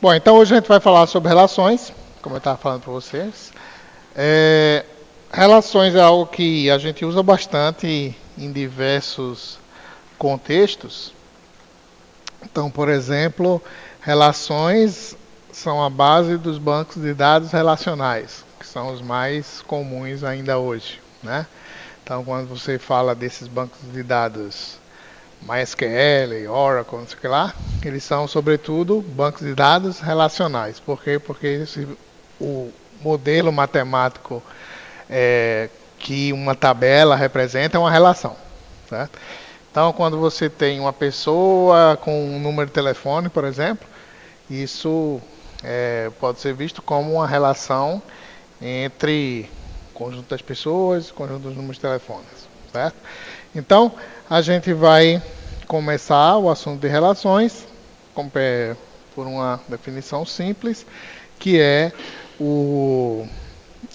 Bom, então hoje a gente vai falar sobre relações, como eu estava falando para vocês. Relações é algo que a gente usa bastante em diversos contextos. Então, por exemplo, relações são a base dos bancos de dados relacionais, que são os mais comuns ainda hoje, né? Então, quando você fala desses bancos de dados MySQL, Oracle, não sei o que lá, eles são, sobretudo, bancos de dados relacionais. Por quê? Porque o modelo matemático que uma tabela representa é uma relação, certo? Então, quando você tem uma pessoa com um número de telefone, por exemplo, isso pode ser visto como uma relação entre o conjunto das pessoas e o conjunto dos números de telefones, certo? Então, a gente vai começar o assunto de relações por uma definição simples, que é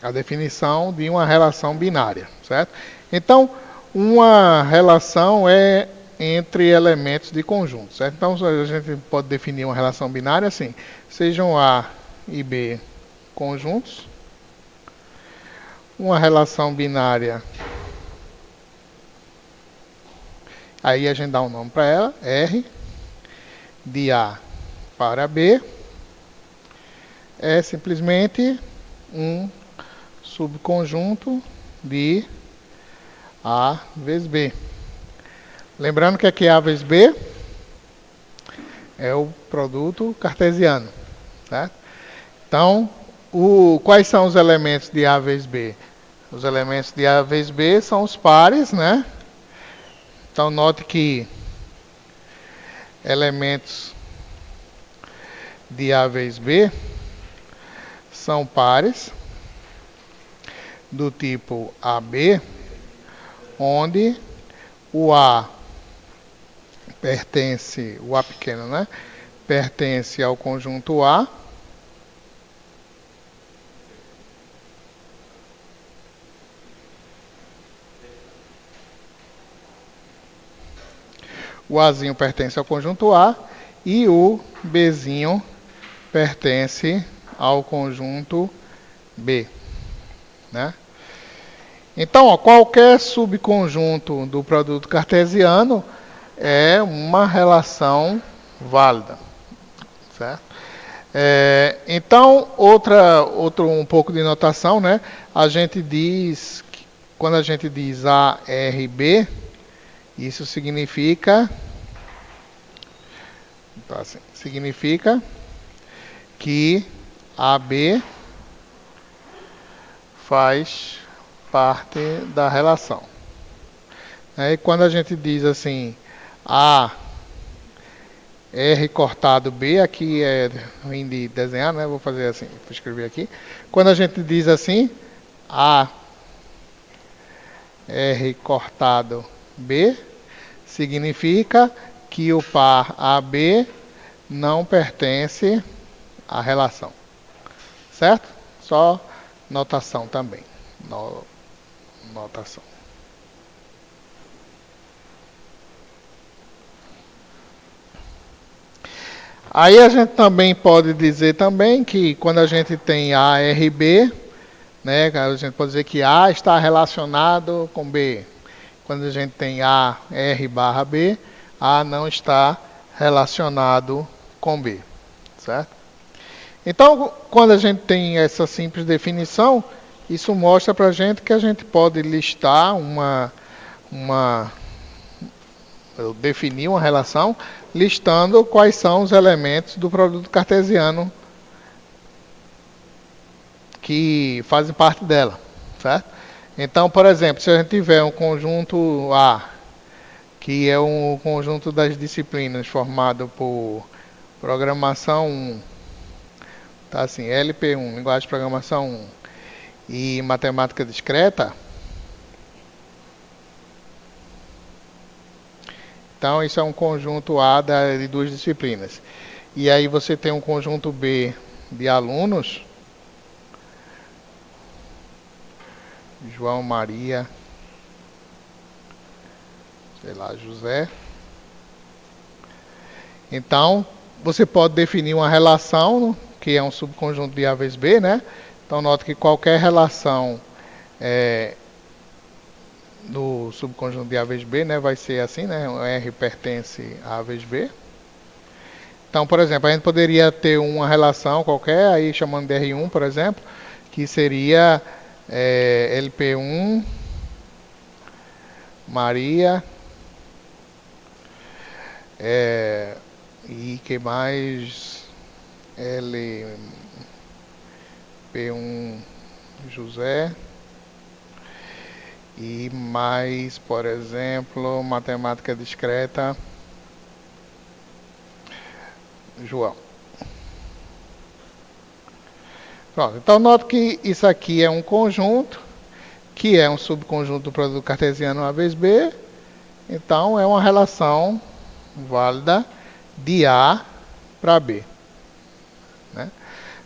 a definição de uma relação binária, certo? Então, uma relação é entre elementos de conjunto, certo? Então, a gente pode definir uma relação binária assim: sejam A e B conjuntos, uma relação binária, aí a gente dá um nome para ela, R, de A para B, é simplesmente um subconjunto de A vezes B. Lembrando que aqui A vezes B é o produto cartesiano, certo? Então, quais são os elementos de A vezes B? Os elementos de A vezes B são os pares, né? Então, note que elementos de A vezes B são pares do tipo AB, onde o A pertence, o A pequeno, né? Pertence ao conjunto A, o Azinho pertence ao conjunto A e o Bzinho pertence ao conjunto B, né? Então, ó, qualquer subconjunto do produto cartesiano é uma relação válida, certo? Então, outro um pouco de notação, né? A gente diz, quando a gente diz A, R, B, isso significa, então, assim, significa que AB faz parte da relação. E quando a gente diz assim, A, R cortado B, aqui é ruim de desenhar, né? Vou fazer assim, vou escrever aqui. Quando a gente diz assim, A, R cortado B, significa que o par AB não pertence à relação, certo? Só notação também. Notação. Aí a gente também pode dizer também que quando a gente tem A, R, B, né, a gente pode dizer que A está relacionado com B. Quando a gente tem A, R barra B, A não está relacionado com B, certo? Então, quando a gente tem essa simples definição, isso mostra para a gente que a gente pode listar definir uma relação listando quais são os elementos do produto cartesiano que fazem parte dela, certo? Então, por exemplo, se a gente tiver um conjunto A, que é um conjunto das disciplinas formado por programação 1, tá assim, LP1, linguagem de programação 1, e matemática discreta, então isso é um conjunto A de duas disciplinas. E aí você tem um conjunto B de alunos, João, Maria, sei lá, José. Então, você pode definir uma relação, que é um subconjunto de A vezes B, né? Então, note que qualquer relação do subconjunto de A vezes B, né, vai ser assim, né? O R pertence a A vezes B. Então, por exemplo, a gente poderia ter uma relação qualquer, aí chamando de R1, por exemplo, que seria LP1, Maria, e que mais? LP1, José. E mais, por exemplo, matemática discreta, João. Pronto, então note que isso aqui é um conjunto, que é um subconjunto do produto cartesiano A vezes B. Então é uma relação válida de A para B. Né?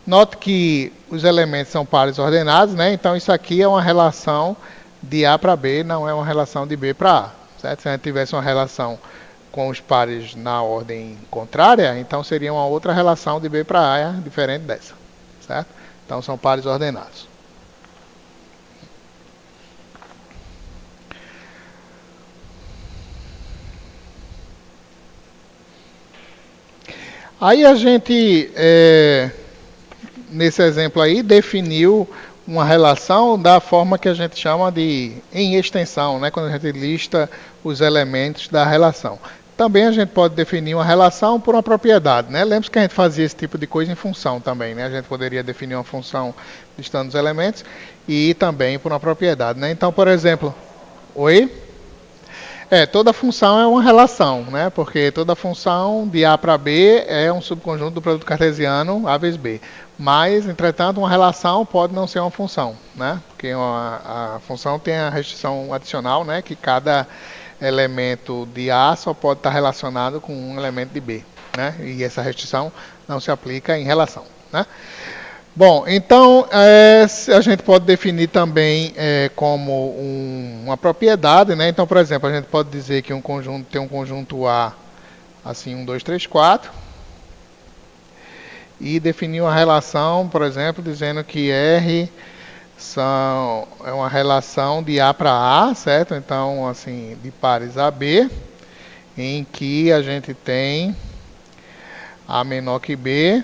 Note que os elementos são pares ordenados, né? Então isso aqui é uma relação de A para B, não é uma relação de B para A. Certo? Se a gente tivesse uma relação com os pares na ordem contrária, então seria uma outra relação de B para A, diferente dessa. Certo? Então são pares ordenados. Aí a gente, nesse exemplo aí, definiu uma relação da forma que a gente chama de em extensão, né? Quando a gente lista os elementos da relação. Também a gente pode definir uma relação por uma propriedade, né? Lembre-se que a gente fazia esse tipo de coisa em função também, né? A gente poderia definir uma função listando os elementos e também por uma propriedade, né? Então, por exemplo, oi? Toda função é uma relação, né? Porque toda função de A para B é um subconjunto do produto cartesiano A vezes B. Mas, entretanto, uma relação pode não ser uma função, né? Porque a função tem a restrição adicional, né? Que cada elemento de A só pode estar relacionado com um elemento de B, né? E essa restrição não se aplica em relação, né? Bom, então a gente pode definir também como uma propriedade, né? Então, por exemplo, a gente pode dizer que um conjunto tem um conjunto A, assim, 1, 2, 3, 4, e definir uma relação, por exemplo, dizendo que R é uma relação de A para A, certo? Então, assim, de pares AB, em que a gente tem A menor que B,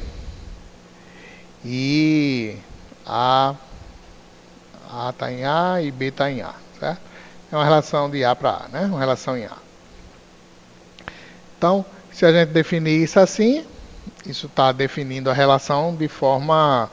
e A está em A e B está em A, certo? É uma relação de A para A, né? Uma relação em A. Então, se a gente definir isso assim, isso está definindo a relação de forma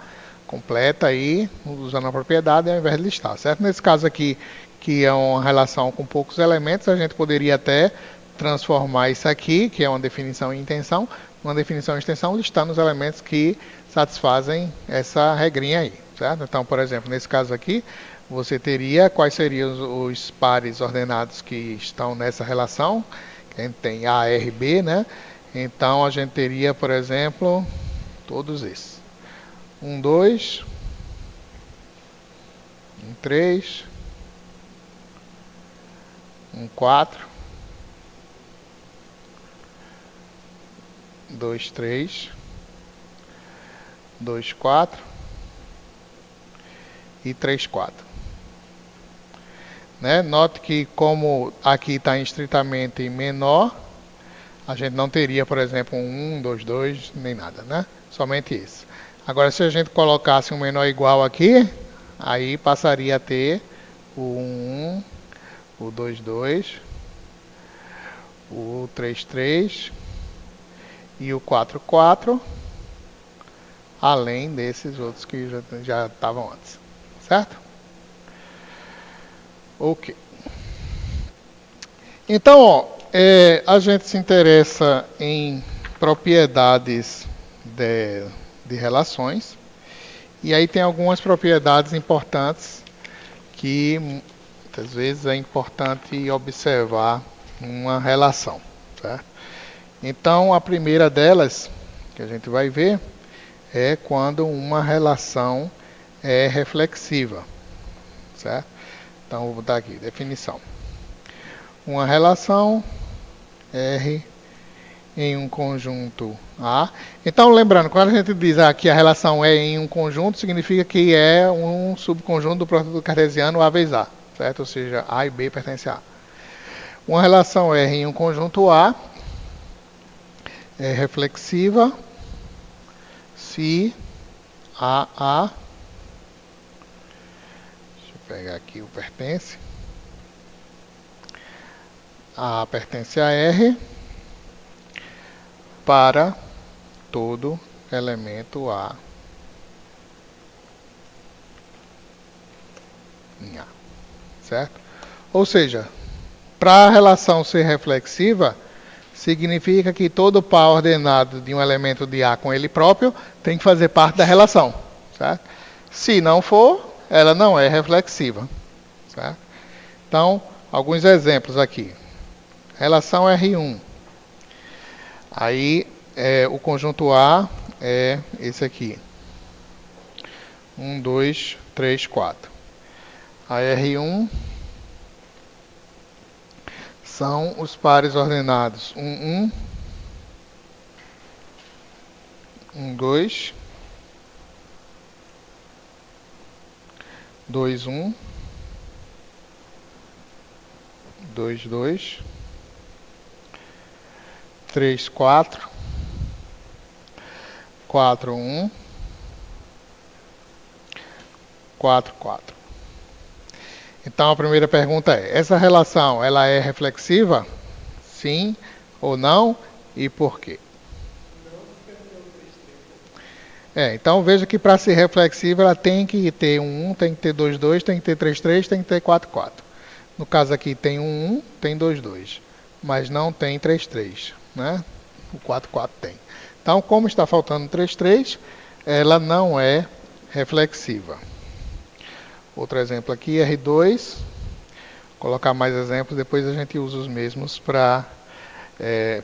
completa aí, usando a propriedade ao invés de listar, certo? Nesse caso aqui, que é uma relação com poucos elementos, a gente poderia até transformar isso aqui, que é uma definição e intenção, uma definição e extensão, listando os elementos que satisfazem essa regrinha aí, certo? Então, por exemplo, nesse caso aqui, você teria quais seriam os pares ordenados que estão nessa relação, que a gente tem A, R, B, né? Então, a gente teria, por exemplo, todos esses. 1, 2, 1, 3, 1, 4, 2, 3, 2, 4 e 3, 4. Né? Note que como aqui está estritamente menor, a gente não teria, por exemplo, um 1, 2, 2, nem nada, né? Somente esse. Agora, se a gente colocasse um menor igual aqui, aí passaria a ter o 1, 1, o 2, 2, o 3, 3 e o 4, 4, além desses outros que já estavam antes, certo? Ok. Então, ó, a gente se interessa em propriedades de relações, e aí tem algumas propriedades importantes que muitas vezes é importante observar uma relação, certo? Então, a primeira delas que a gente vai ver é quando uma relação é reflexiva, certo? Então, vou botar aqui, definição. Uma relação R em um conjunto A. Então, lembrando, quando a gente diz que a relação é em um conjunto, significa que é um subconjunto do produto cartesiano A vezes A, certo? Ou seja, A e B pertencem a A. Uma relação R em um conjunto A é reflexiva se AA, deixa eu pegar aqui o pertence, A pertence a R para todo elemento A em A, certo? Ou seja, para a relação ser reflexiva, significa que todo par ordenado de um elemento de A com ele próprio tem que fazer parte da relação, certo? Se não for, ela não é reflexiva, certo? Então, alguns exemplos aqui. Relação R1. Aí, o conjunto A é esse aqui. 1, 2, 3, 4. A R1 são os pares ordenados 1, 1, 2, 2, 1, 2, 2, 3, 4, 4, 1, 4, 4. Então a primeira pergunta é: essa relação ela é reflexiva? Sim ou não? E por quê? Então veja que para ser reflexiva ela tem que ter 1, tem que ter 2, 2, tem que ter 3, 3, tem que ter 4, 4. No caso aqui tem 1, tem 2, 2, mas não tem 3, 3, né? O 4, 4 tem. Então, como está faltando 3, 3, ela não é reflexiva. Outro exemplo aqui, R2. Vou colocar mais exemplos, depois a gente usa os mesmos para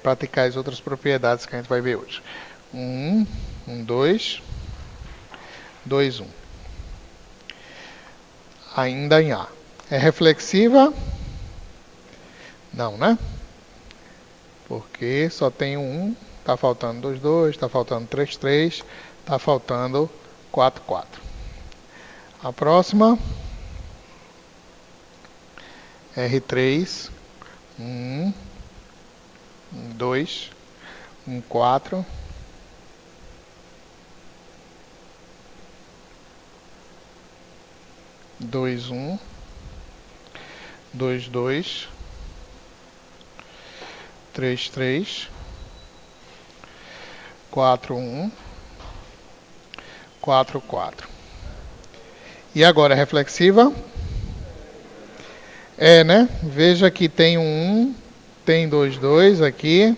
praticar as outras propriedades que a gente vai ver hoje. 1, 1, 2, 2, 1. Ainda em A. É reflexiva? Não, né? Porque só tem 1, está faltando 2, 2, está faltando 3, 3, está faltando 4, 4. A próxima, R3, 1, 2, 1, 4, 2, 1, 2, 2, 3, 3, 4, 1, 4, 4. E agora, reflexiva? Né? Veja que tem 1, tem 2, 2 aqui,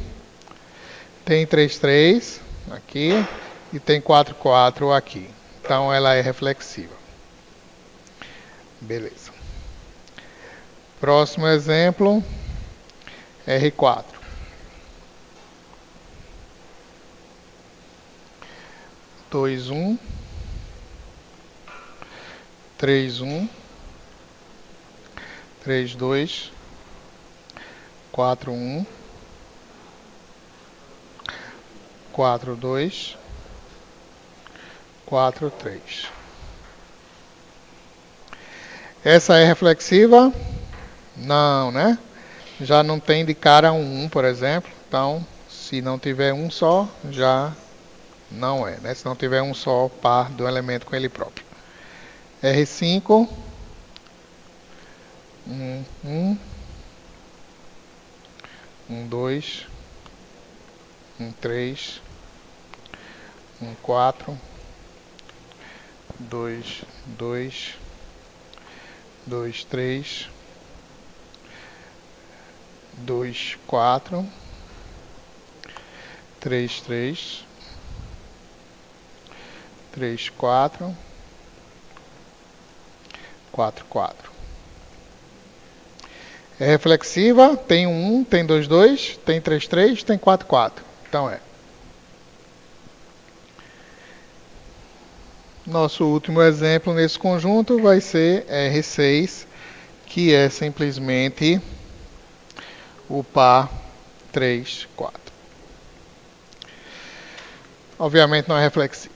tem 3, 3 aqui e tem 4, 4 aqui. Então, ela é reflexiva. Beleza. Próximo exemplo, R4. 2, 1, 3, 1, 3, 2, 4, 1, 4, 2, 4, 3. Essa é reflexiva? Não, né? Já não tem de cara um 1, por exemplo. Então, se não tiver um só, já não é, né? Se não tiver um só par do elemento com ele próprio. R5, 1, 1, 1, 2, 1, 3, 1, 4, 2, 2, 2, 3, 2, 4, 3, 3, 3, 4, 4, 4. É reflexiva, tem 1, tem 2, 2, tem 3, 3, tem 4, 4. Então é. Nosso último exemplo nesse conjunto vai ser R6, que é simplesmente o par 3, 4. obviamente não é reflexiva.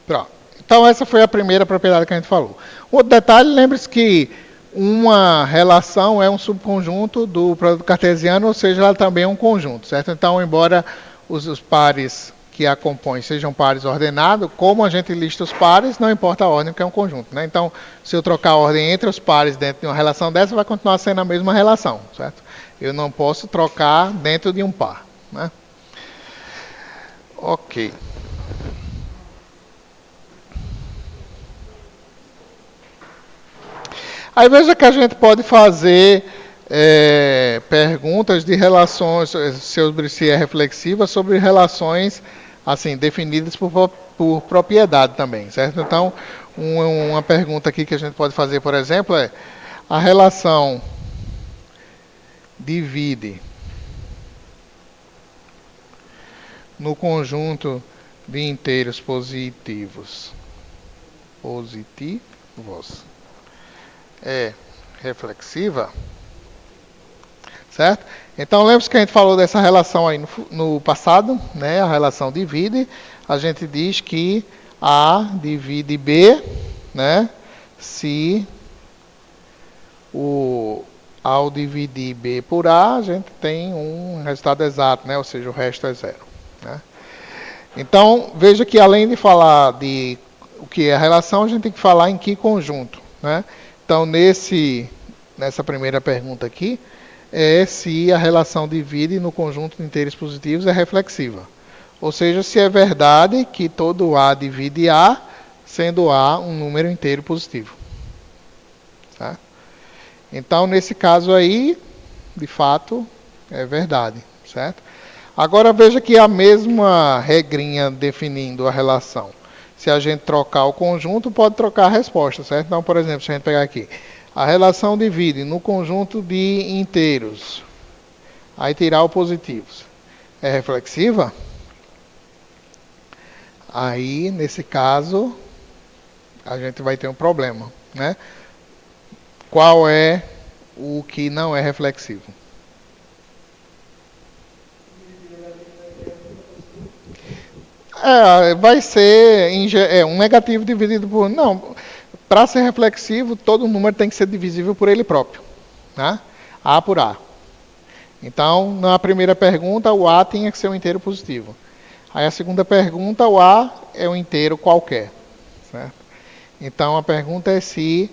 Pronto. Então essa foi a primeira propriedade que a gente falou. Outro detalhe, lembre-se que uma relação é um subconjunto do produto cartesiano, ou seja, ela também é um conjunto, certo? Então, embora os pares que a compõem sejam pares ordenados, como a gente lista os pares, não importa a ordem, porque é um conjunto, né? Então, se eu trocar a ordem entre os pares dentro de uma relação dessa, vai continuar sendo a mesma relação, certo? Eu não posso trocar dentro de um par, né? Ok. Aí veja que a gente pode fazer perguntas de relações, se é reflexiva, sobre relações assim definidas por propriedade também, certo? Então, uma pergunta aqui que a gente pode fazer, por exemplo, é: a relação divide no conjunto de inteiros positivos é reflexiva, certo? Então, lembre-se que a gente falou dessa relação aí no passado, né? A relação divide. A gente diz que A divide B, né? Se ao dividir B por A, a gente tem um resultado exato, né? Ou seja, o resto é zero, né? Então, veja que além de falar de o que é a relação, a gente tem que falar em que conjunto, né? Então, nessa primeira pergunta aqui, é se a relação divide no conjunto de inteiros positivos é reflexiva. Ou seja, se é verdade que todo A divide A, sendo A um número inteiro positivo. Tá? Então, nesse caso aí, de fato, é verdade, certo? Agora veja que a mesma regrinha definindo a relação. Se a gente trocar o conjunto, pode trocar a resposta, certo? Então, por exemplo, se a gente pegar aqui, a relação divide no conjunto de inteiros, aí tirar o positivos. É reflexiva? Aí, nesse caso, a gente vai ter um problema, né? Qual é o que não é reflexivo? Vai ser um negativo dividido por... Não, para ser reflexivo, todo número tem que ser divisível por ele próprio, né? A por A. Então, na primeira pergunta, o A tinha que ser um inteiro positivo. Aí a segunda pergunta, o A é um inteiro qualquer, certo? Então, a pergunta é se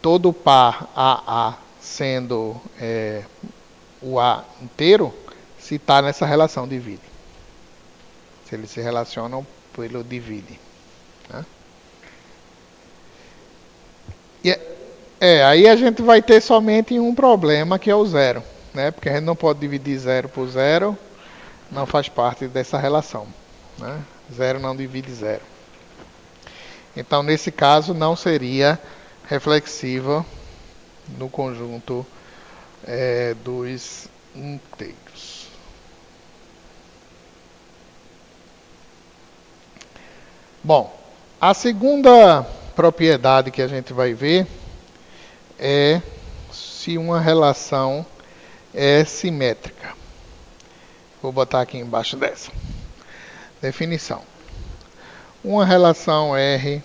todo par AA sendo o A inteiro, se está nessa relação divide. Se eles se relacionam pelo divide. Né? Aí a gente vai ter somente um problema, que é o zero. Né? Porque a gente não pode dividir zero por zero, não faz parte dessa relação. Né? Zero não divide zero. Então, nesse caso, não seria reflexiva no conjunto dos inteiros. Bom, a segunda propriedade que a gente vai ver é se uma relação é simétrica. Vou botar aqui embaixo dessa. Definição. Uma relação R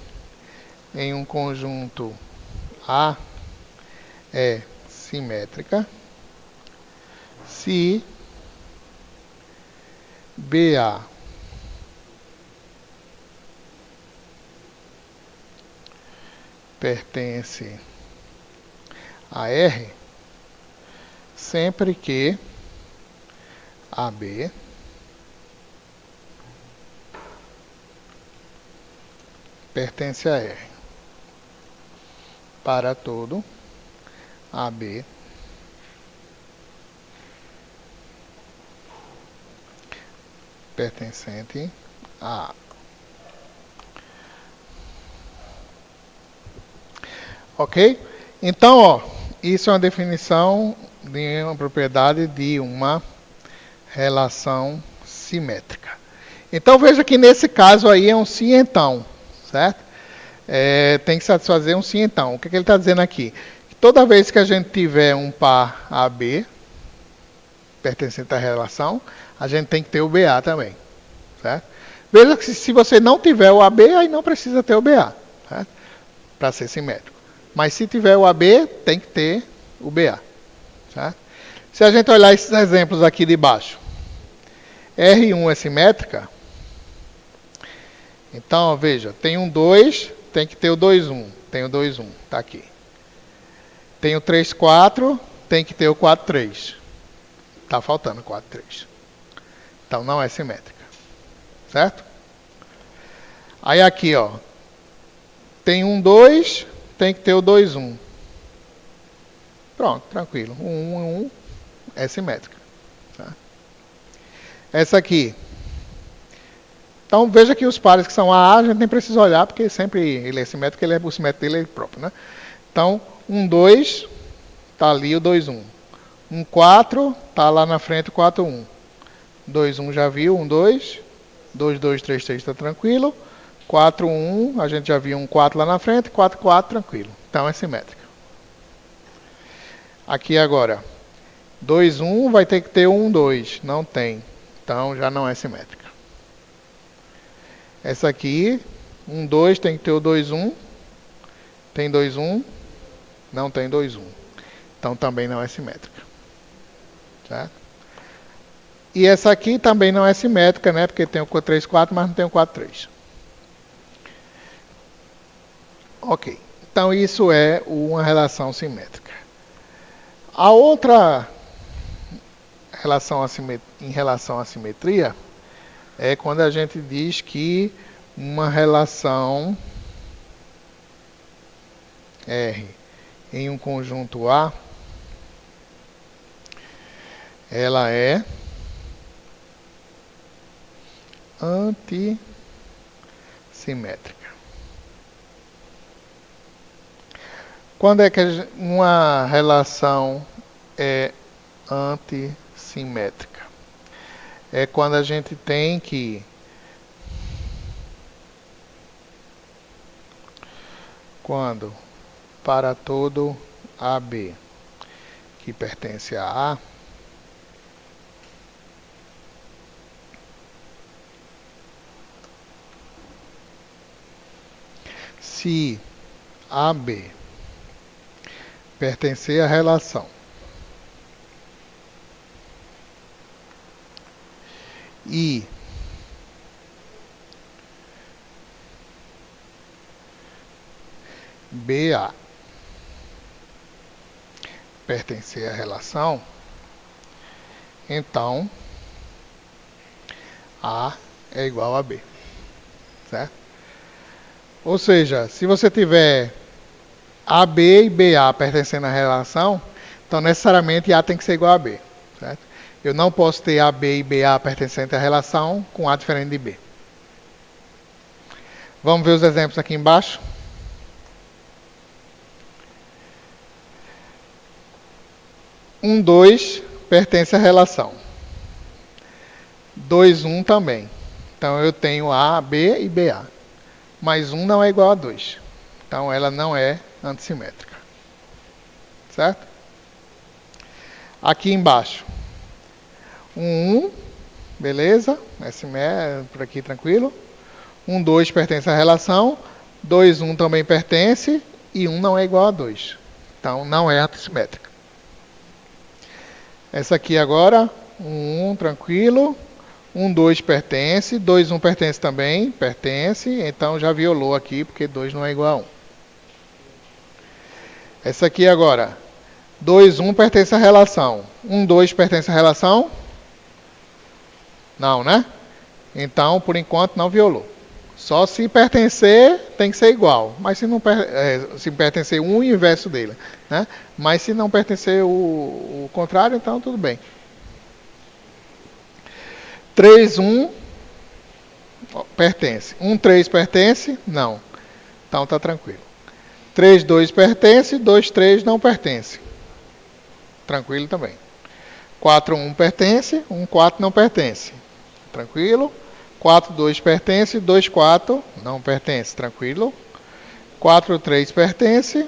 em um conjunto A é simétrica se BA pertence a R sempre que AB pertence a R. Para todo AB pertencente a A. Ok? Então, ó, isso é uma definição de uma propriedade de uma relação simétrica. Então, veja que nesse caso aí é um sim então, certo? Tem que satisfazer um sim então. O que ele está dizendo aqui? Toda vez que a gente tiver um par AB pertencente à relação, a gente tem que ter o BA também. Certo? Veja que se você não tiver o AB, aí não precisa ter o BA. Para ser simétrico. Mas se tiver o AB, tem que ter o BA. Certo? Se a gente olhar esses exemplos aqui de baixo, R1 é simétrica, então, veja, tem um 2, tem que ter o 2, 1. Tem o 2, 1, está aqui. Tem o 3, 4, tem que ter o 4, 3. Está faltando o 4, 3. Então, não é simétrica. Certo? Aí aqui, ó, tem um 2, tem que ter o 2, 1. Pronto, tranquilo. 1, 1, 1 é simétrica. Tá? Essa aqui. Então, veja que os pares que são AA, a gente nem precisa olhar, porque sempre ele é simétrico, o simétrico dele é ele próprio. Né? Então, 1, 2, está ali o 2, 1. 1, 4, está lá na frente o 4, 1. 2, 1 já viu, 1, 2. 2, 2, 3, 3 está tranquilo. 4, 1, a gente já viu um 4 lá na frente. 4, 4, tranquilo. Então, é simétrica. Aqui agora, 2, 1 vai ter que ter 1, 2. Não tem. Então, já não é simétrica. Essa aqui, 1, 2, tem que ter o 2, 1. Tem 2, 1. Não tem 2, 1. Então, também não é simétrica. Certo? E essa aqui também não é simétrica, né? Porque tem o 3, 4, mas não tem o 4, 3. Ok. Então, isso é uma relação simétrica. A outra relação em relação à simetria é quando a gente diz que uma relação R em um conjunto A, ela é antissimétrica. Quando é que uma relação é antissimétrica? É quando a gente tem que quando para todo AB que pertence a A, se AB pertencer à relação e BA pertencer à relação, então A é igual a B. Certo? Ou seja, se você tiver AB e BA pertencendo à relação, então necessariamente A tem que ser igual a B. Certo? Eu não posso ter AB e BA pertencentes à relação com A diferente de B. Vamos ver os exemplos aqui embaixo. Um 2 pertence à relação. 2, 1 também. Então eu tenho A, B e BA. Mas 1 não é igual a 2. Então ela não é antissimétrica. Certo? Aqui embaixo. 1, beleza? Por aqui tranquilo. 1, 2 pertence à relação. 2, 1 também pertence. E 1 não é igual a 2. Então não é antissimétrica. Essa aqui agora. 1, tranquilo. 1, 2 pertence. 2, 1 pertence também. Pertence. Então já violou aqui, porque 2 não é igual a 1. Essa aqui agora. 2, 1 pertence à relação. 1, 2 pertence à relação? Não, né? Então, por enquanto, não violou. Só se pertencer, tem que ser igual. Mas se não se pertencer um, o inverso dele. Né? Mas se não pertencer o contrário, então tudo bem. 3, 1 pertence. 1, 3 pertence? Não. Então está tranquilo. 3, 2 pertence. 2, 3 não pertence. Tranquilo também. 4, 1 pertence. 1, 4 não pertence. Tranquilo. 4, 2 pertence. 2, 4 não pertence. Tranquilo. 4, 3 pertence.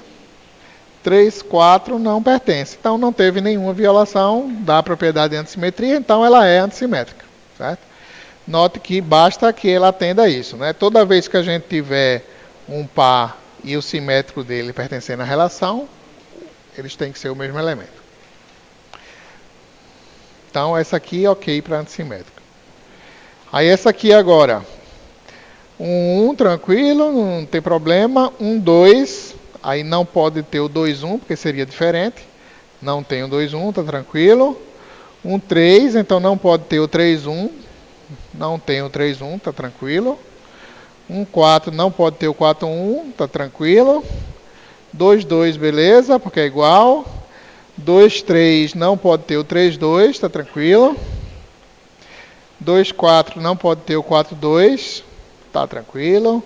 3, 4 não pertence. Então não teve nenhuma violação da propriedade de antissimetria, então ela é antissimétrica. Certo? Note que basta que ela atenda a isso. Né? Toda vez que a gente tiver um par e o simétrico dele pertencendo à relação, eles têm que ser o mesmo elemento. Então essa aqui é ok para antissimétrica. Aí essa aqui agora. 1, tranquilo, não tem problema. 2, aí não pode ter o 2, 1, porque seria diferente. Não tem o 2, 1, tá tranquilo. 3, então não pode ter o 3, 1. Não tem o 3, 1, tá tranquilo. 4, não pode ter o 4, 1, tá tranquilo. 2, 2, beleza, porque é igual. 2, 3, não pode ter o 3, 2, tá tranquilo. 2, 4, não pode ter o 4, 2. Tá tranquilo.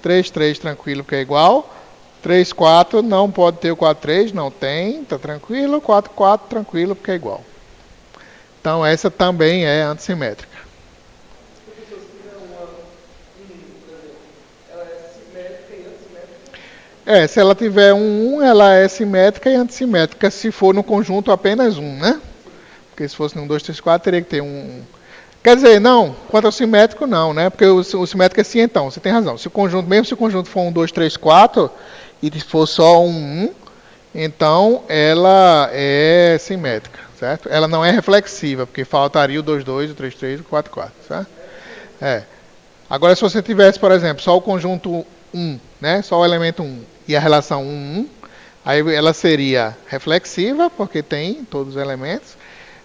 3, 3, tranquilo, porque é igual. 3, 4, não pode ter o 4, 3, não tem, tá tranquilo. 4, 4, tranquilo, porque é igual. Então essa também é antissimétrica. Se ela tiver um 1, ela é simétrica e antissimétrica se for no conjunto apenas 1, né? Porque se fosse no 2, 3, 4, teria que ter um... Quer dizer, não, quanto ao simétrico, não, né? Porque o simétrico é cientão, você tem razão. Se o conjunto, mesmo se o conjunto for 1, 2, 3, 4, e for só um 1, então ela é simétrica, certo? Ela não é reflexiva, porque faltaria o 2, 2, o 3, 3 e o 4, 4, certo? Agora, se você tivesse, por exemplo, só o conjunto 1, né? Só o elemento 1 e a relação 1, 1, aí ela seria reflexiva, porque tem todos os elementos.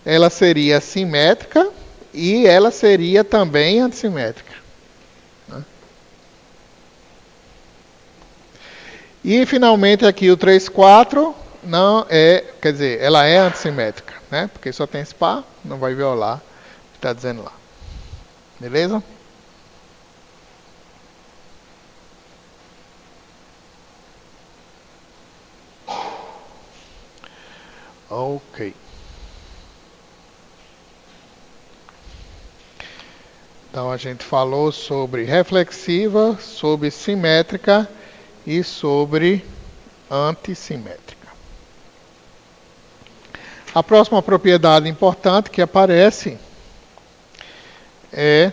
Ela seria simétrica e ela seria também antissimétrica. Né? E, finalmente, aqui o 3, 4, não é, quer dizer, ela é antissimétrica, né? Porque só tem esse par, não vai violar o que está dizendo lá. Beleza? Ok. Então a gente falou sobre reflexiva, sobre simétrica e sobre antissimétrica. A próxima propriedade importante que aparece é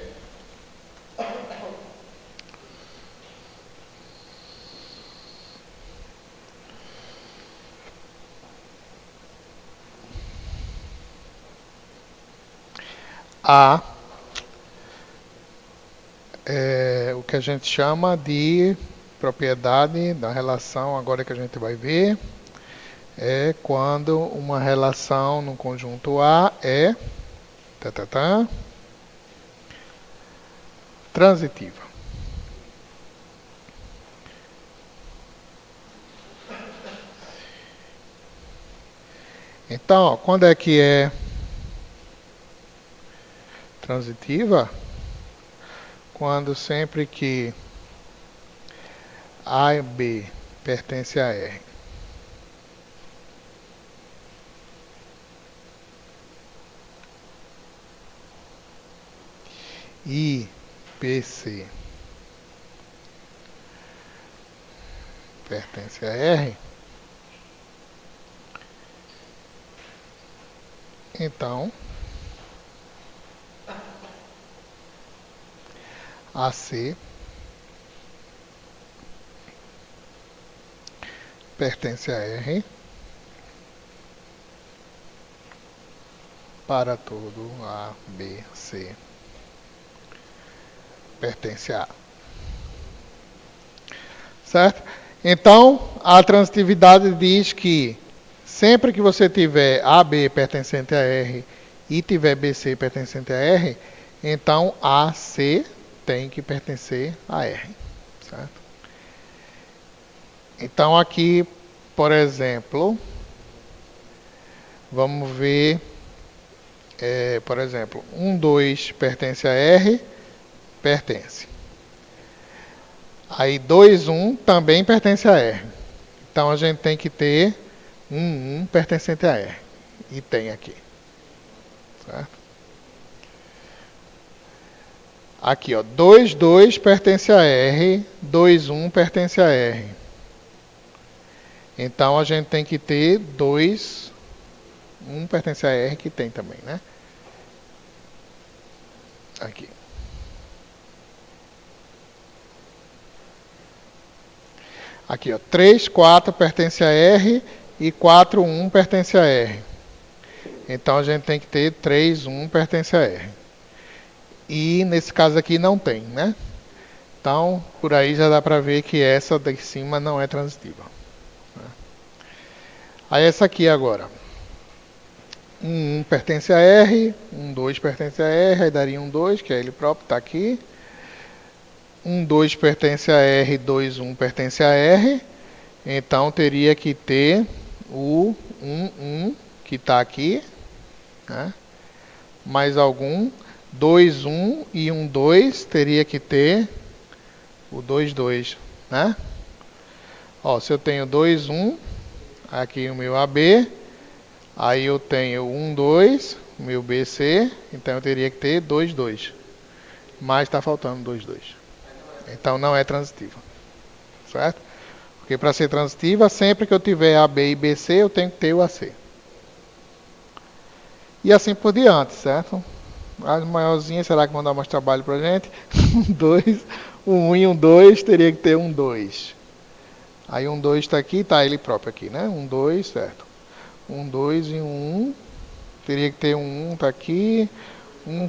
o que a gente chama de propriedade da relação, agora que a gente vai ver, é quando uma relação no conjunto A é transitiva. Então, ó, quando é que é transitiva? Quando sempre que A e B pertence a R. E BC pertence a R, então AC pertence a R para todo A, B, C pertence a A. Certo? Então, a transitividade diz que sempre que você tiver AB pertencente a R e tiver BC pertencente a R, então AC tem que pertencer a R. Certo? Então aqui, por exemplo, vamos ver, por exemplo, 1, 2 pertence a R, pertence. Aí 2, 1 também pertence a R. Então a gente tem que ter 1, 1 pertencente a R. E tem aqui. Certo? Aqui, ó, 2, 2 pertence a R, 2, 1 pertence a R. Então a gente tem que ter 2, 1 pertence a R, que tem também, né? Aqui. Aqui, ó, 3, 4 pertence a R e 4, 1 pertence a R. Então a gente tem que ter 3, 1 pertence a R. E nesse caso aqui não tem, né? Então, por aí já dá para ver que essa de cima não é transitiva. Aí essa aqui agora. 1 pertence a R, 2 pertence a R, aí daria 2, que é ele próprio, está aqui. 2 pertence a R, 1 pertence a R. Então teria que ter o 1, que está aqui, né? Mais algum. 2, 1 e 2 teria que ter o 2, 2, né? Ó, se eu tenho 2, 1, aqui o meu AB, aí eu tenho 1, 2, o meu BC, então eu teria que ter 2, 2. Mas está faltando 2, 2. Então não é transitiva, certo? Porque para ser transitiva, sempre que eu tiver AB e BC, eu tenho que ter o AC. E assim por diante, certo? As maiorzinhas, será que vão dar mais trabalho pra gente? 2, 1 e 2 teria que ter 2. Aí 2 está aqui, tá ele próprio aqui, né? 2, certo. 2 e 1, teria que ter 1, tá aqui.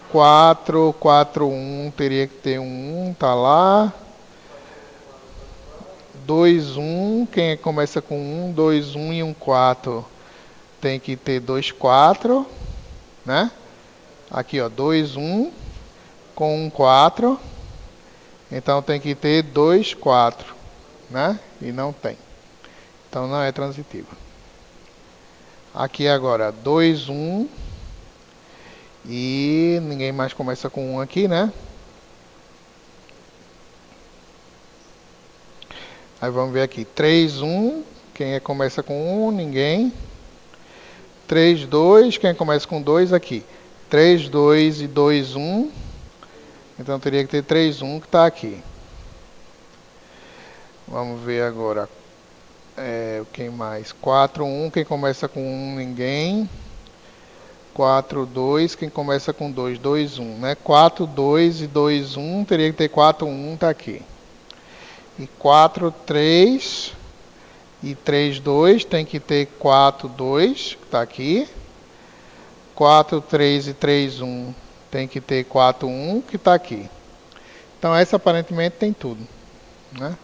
4, 4, 1, teria que ter 1, tá lá. 2, 1, quem começa com 2, 1 e 4, tem que ter 2, 4, né? Aqui, ó, 2, 1 com 4. Então tem que ter 2, 4, né? E não tem. Então não é transitiva. Aqui agora, 2, 1. E ninguém mais começa com 1 aqui, né? Aí vamos ver aqui. 3, 1. Quem começa com 1? Ninguém. 3, 2. Quem começa com 2? Aqui. 3, 2 e 2, 1. Então teria que ter 3, 1 que está aqui. Vamos ver agora. Quem mais? 4, 1. Quem começa com 1? Ninguém. 4, 2. Quem começa com 2? 2, 1. Né? 4, 2 e 2, 1. Teria que ter 4, 1. Está aqui. E 4, 3 e 3, 2. Tem que ter 4, 2. Que está aqui. 4, 3 e 3, 1. Tem que ter 4, 1. Que está aqui. Então essa aparentemente tem tudo, né?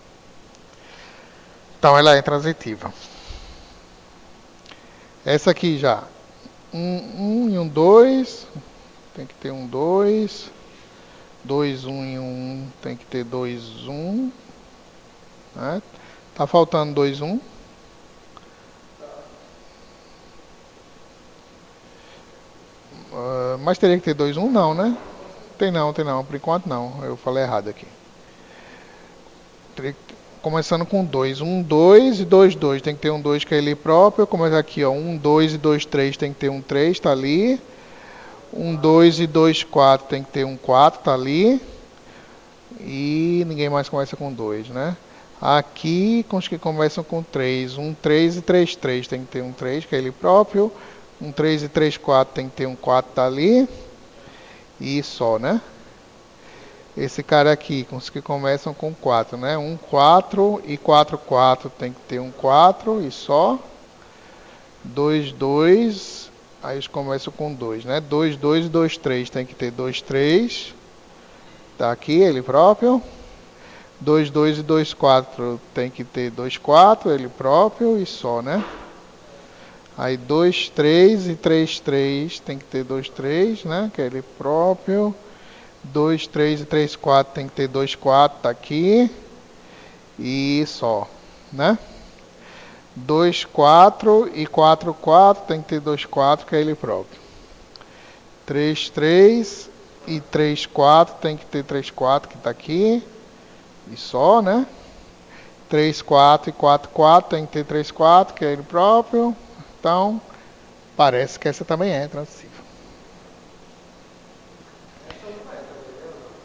Então ela é transitiva. Essa aqui já. 1 e 2. Tem que ter 2. 2, 1 e 1. Tem que ter 2, 1. Né? Tá faltando 2, 1. Mas teria que ter 2, 1? Não, né? Tem não. Por enquanto não. Eu falei errado aqui. Começando com 2. 1, 2 e 2, 2. Tem que ter 2 que é ele próprio. Começar aqui, ó. 1, 2 e 2, 3. Tem que ter 3. Tá ali. 2 e 2, 4. Tem que ter 4. Tá ali. E ninguém mais começa com 2, né? Aqui, com os que começam com 3. 3 e 3, 3. Tem que ter 3, que é ele próprio. 3 e 3, 4. Tem que ter 4. Tá ali. E só, né? Esse cara aqui, com os que começam com 4, né? 4 e 4, 4. Tem que ter 4 e só. 2, 2. Aí eles começam com 2, né? 2, 2 e 2, 3. Tem que ter 2, 3. Tá aqui, ele próprio. 2, 2 e 2, 4. Tem que ter 2, 4. Ele próprio e só, né? Aí 2, 3 e 3, 3. Tem que ter 2, 3, né? Que é ele próprio. 2, 3 e 3, 4. Tem que ter 2, 4. Tá aqui. E só, né? 2, 4 e 4, 4. Tem que ter 2, 4. Que é ele próprio. 3, 3 e 3, 4. Tem que ter 3, 4. Que tá aqui. E só, né? 3, 4 e 4, 4. Tem que ter 3, 4. Que é ele próprio. Então, parece que essa também é transitiva.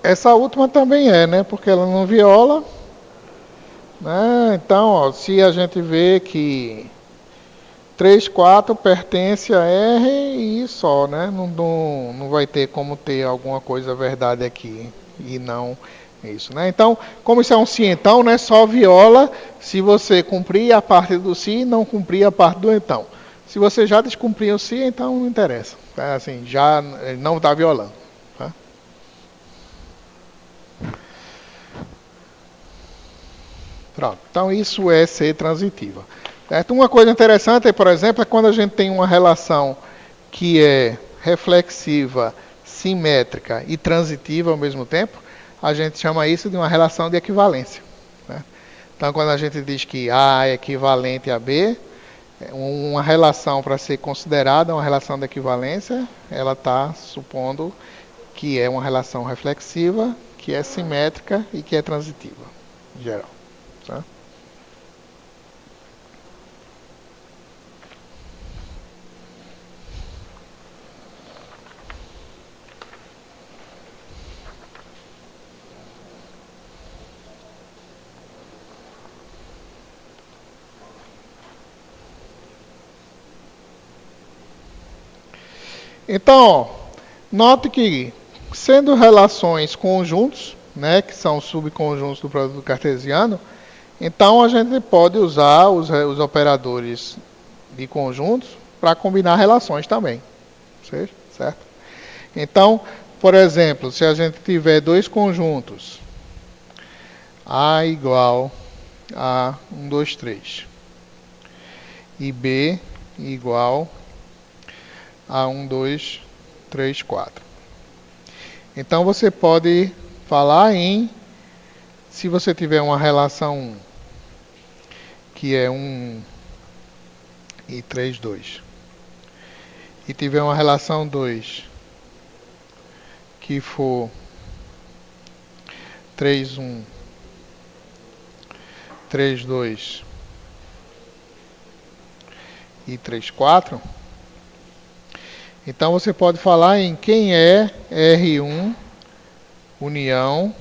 Essa última também é, né? Porque ela não viola. né? Então, ó, se a gente vê que 3, 4 pertence a R e só, né? Não vai ter como ter alguma coisa verdade aqui e não isso, né? Então, como isso é um se então, né? Só viola se você cumprir a parte do se e não cumprir a parte do então. Se você já descumpriu o se, então não interessa. É assim, já não está violando. Tá? Pronto. Então isso é ser transitiva. Certo? Uma coisa interessante, por exemplo, é quando a gente tem uma relação que é reflexiva, simétrica e transitiva ao mesmo tempo, a gente chama isso de uma relação de equivalência. Né? Então, quando a gente diz que A é equivalente a B, uma relação para ser considerada uma relação de equivalência, ela está supondo que é uma relação reflexiva, que é simétrica e que é transitiva, em geral. Tá? Então, note que, sendo relações conjuntos, né, que são subconjuntos do produto cartesiano, então a gente pode usar os operadores de conjuntos para combinar relações também. Certo? Então, por exemplo, se a gente tiver dois conjuntos, A igual a 1, 2, 3, e B igual a 1, 2, 3, 4. Então você pode falar em, se você tiver uma relação 1, que é 1 e 3, 2, e tiver uma relação 2, que for 3, 1, 3, 2 e 3, 4, então você pode falar em quem é R1 união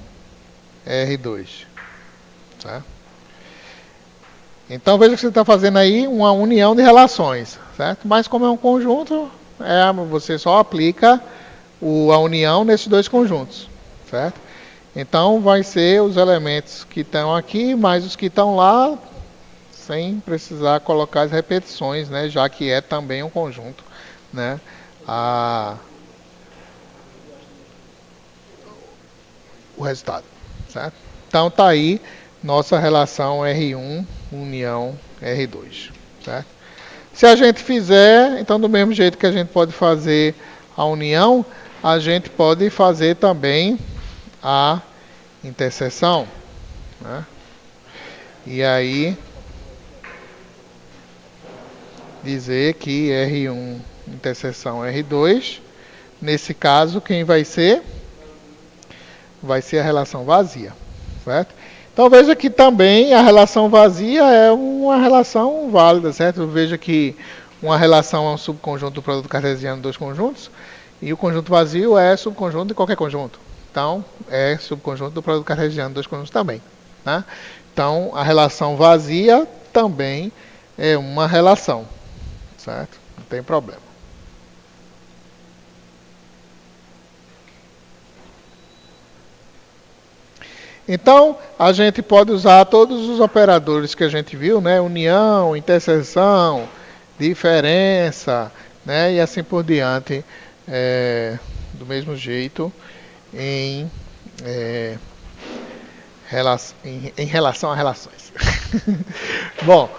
R2. Tá? Então veja que você está fazendo aí uma união de relações, certo? Mas como é um conjunto, você só aplica a união nesses dois conjuntos, certo? Então vai ser os elementos que estão aqui mais os que estão lá, sem precisar colocar as repetições, né? Já que é também um conjunto, né? O resultado, certo? Então tá aí nossa relação R1 união R2, certo? Se a gente fizer, então do mesmo jeito que a gente pode fazer a união, a gente pode fazer também a interseção, né? E aí dizer que R1 interseção R2, nesse caso quem vai ser? Vai ser a relação vazia, certo? Então veja que também a relação vazia é uma relação válida, certo? Veja que uma relação é um subconjunto do produto cartesiano de dois conjuntos e o conjunto vazio é subconjunto de qualquer conjunto. Então é subconjunto do produto cartesiano de dois conjuntos também. Né? Então a relação vazia também é uma relação, certo? Não tem problema. Então, a gente pode usar todos os operadores que a gente viu, né? União, interseção, diferença, né? E assim por diante, do mesmo jeito, em relação a relações. Bom,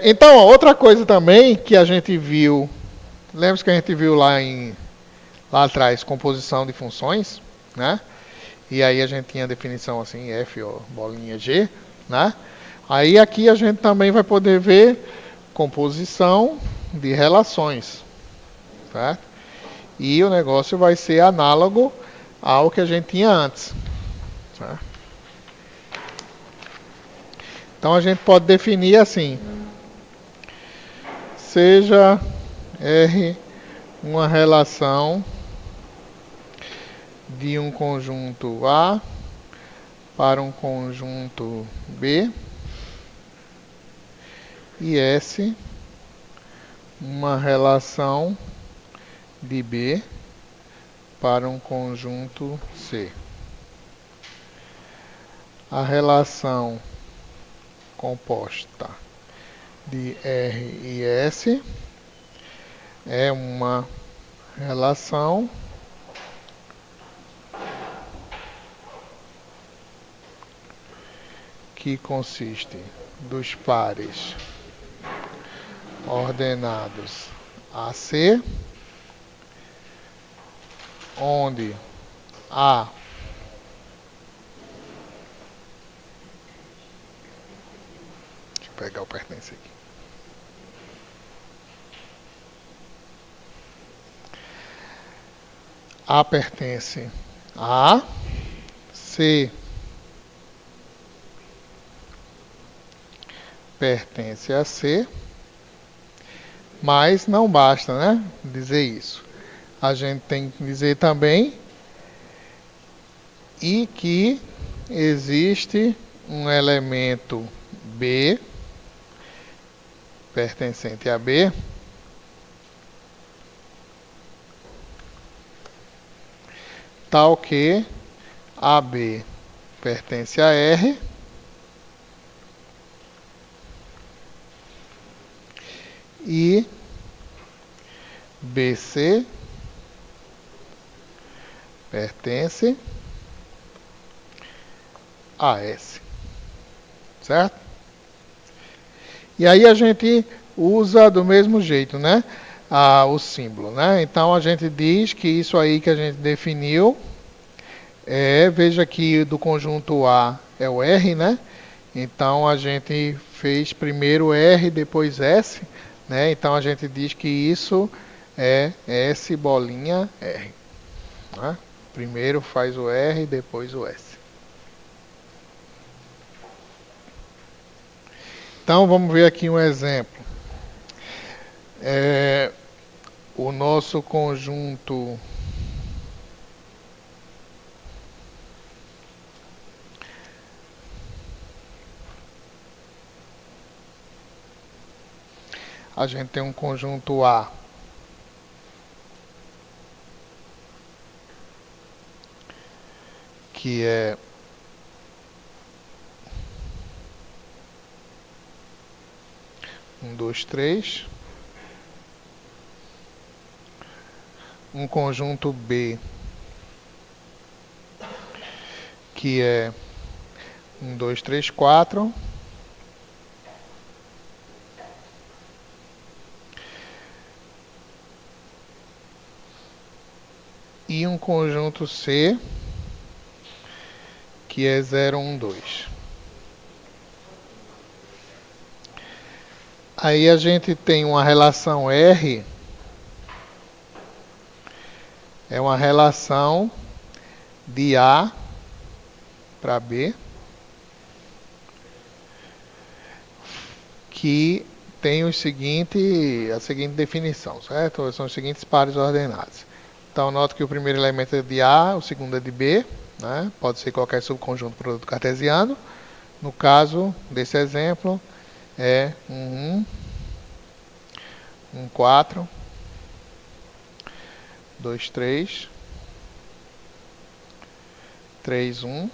então, outra coisa também que a gente viu, lembra que a gente viu lá atrás, composição de funções, né? E aí a gente tinha a definição assim, F, ó, bolinha G, né? Aí aqui a gente também vai poder ver composição de relações, certo? E o negócio vai ser análogo ao que a gente tinha antes, certo? Então a gente pode definir assim, seja R uma relação de um conjunto A para um conjunto B, e S uma relação de B para um conjunto C. A relação composta de R e S é uma relação que consiste dos pares ordenados a C, onde A deixa eu pegar o pertence aqui. A pertence a C pertence a C, mas não basta, né, dizer isso. A gente tem que dizer também e que existe um elemento B pertencente a B tal que AB pertence a R e BC pertence a S, certo? E aí a gente usa do mesmo jeito, né? O símbolo, né? Então a gente diz que isso aí que a gente definiu veja que do conjunto A é o R, né? Então a gente fez primeiro R, depois S, né? Então a gente diz que isso é S bolinha R, né? Primeiro faz o R, depois o S. Então vamos ver aqui um exemplo. O nosso conjunto a gente tem um conjunto A que é um, dois, três. Um conjunto B que é 1, 2, 3, 4. E um conjunto C que é 0, 1, 2. Aí a gente tem uma relação R, é uma relação de A para B, que tem a seguinte definição, certo? São os seguintes pares ordenados. Então, nota que o primeiro elemento é de A, o segundo é de B, né? Pode ser qualquer subconjunto produto cartesiano. No caso desse exemplo, é 1, 1, 4, 2, 3, 3, 1,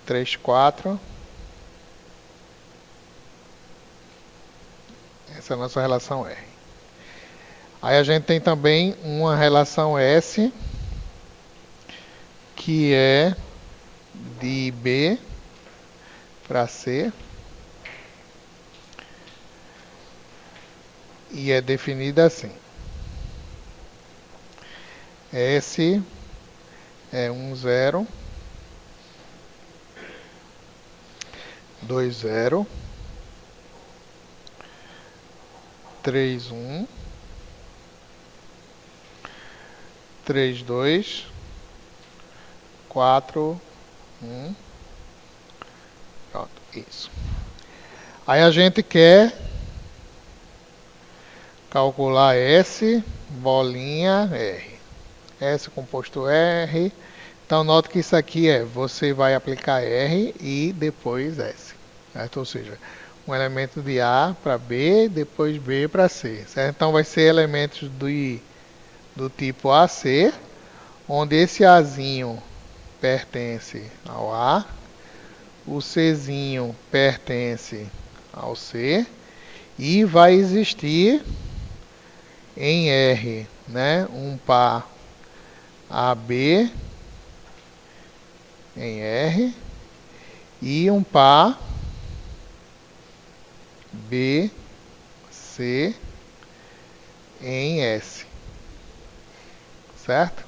3, 4. Essa é a nossa relação R. Aí a gente tem também uma relação S, que é de B para C, e é definida assim. S é 1, 0, 2, 0, 3, 1, 3, 2, 4, 1. Pronto, isso. Aí a gente quer calcular S bolinha R. S composto R. Então, note que isso aqui você vai aplicar R e depois S. certo? Ou seja, um elemento de A para B, depois B para C, certo? Então vai ser elementos do tipo AC, onde esse Azinho pertence ao A, o Czinho pertence ao C, e vai existir em R, né, um par AB em R e um par BC em S, certo?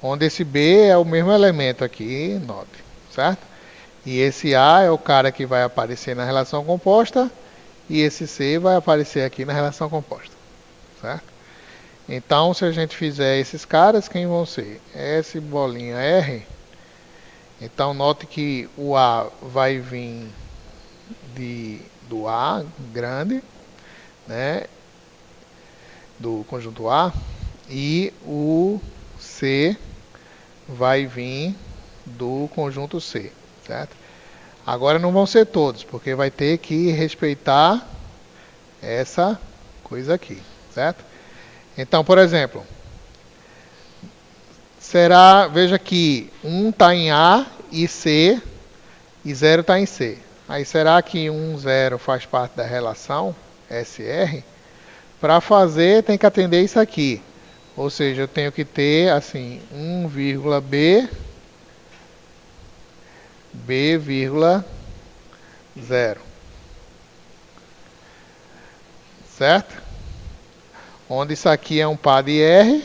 Onde esse B é o mesmo elemento aqui, note, certo? E esse A é o cara que vai aparecer na relação composta e esse C vai aparecer aqui na relação composta, certo? Então, se a gente fizer esses caras, quem vão ser? S bolinha R. Então, note que o A vai vir do A grande, né? Do conjunto A. E o C vai vir do conjunto C, certo? Agora não vão ser todos, porque vai ter que respeitar essa coisa aqui, certo? Então, por exemplo, veja que 1 está em A e C e 0 está em C. Aí será que 1, 0 faz parte da relação SR? Para fazer tem que atender isso aqui. Ou seja, eu tenho que ter assim 1,B B,0. Certo? Onde isso aqui é um par de R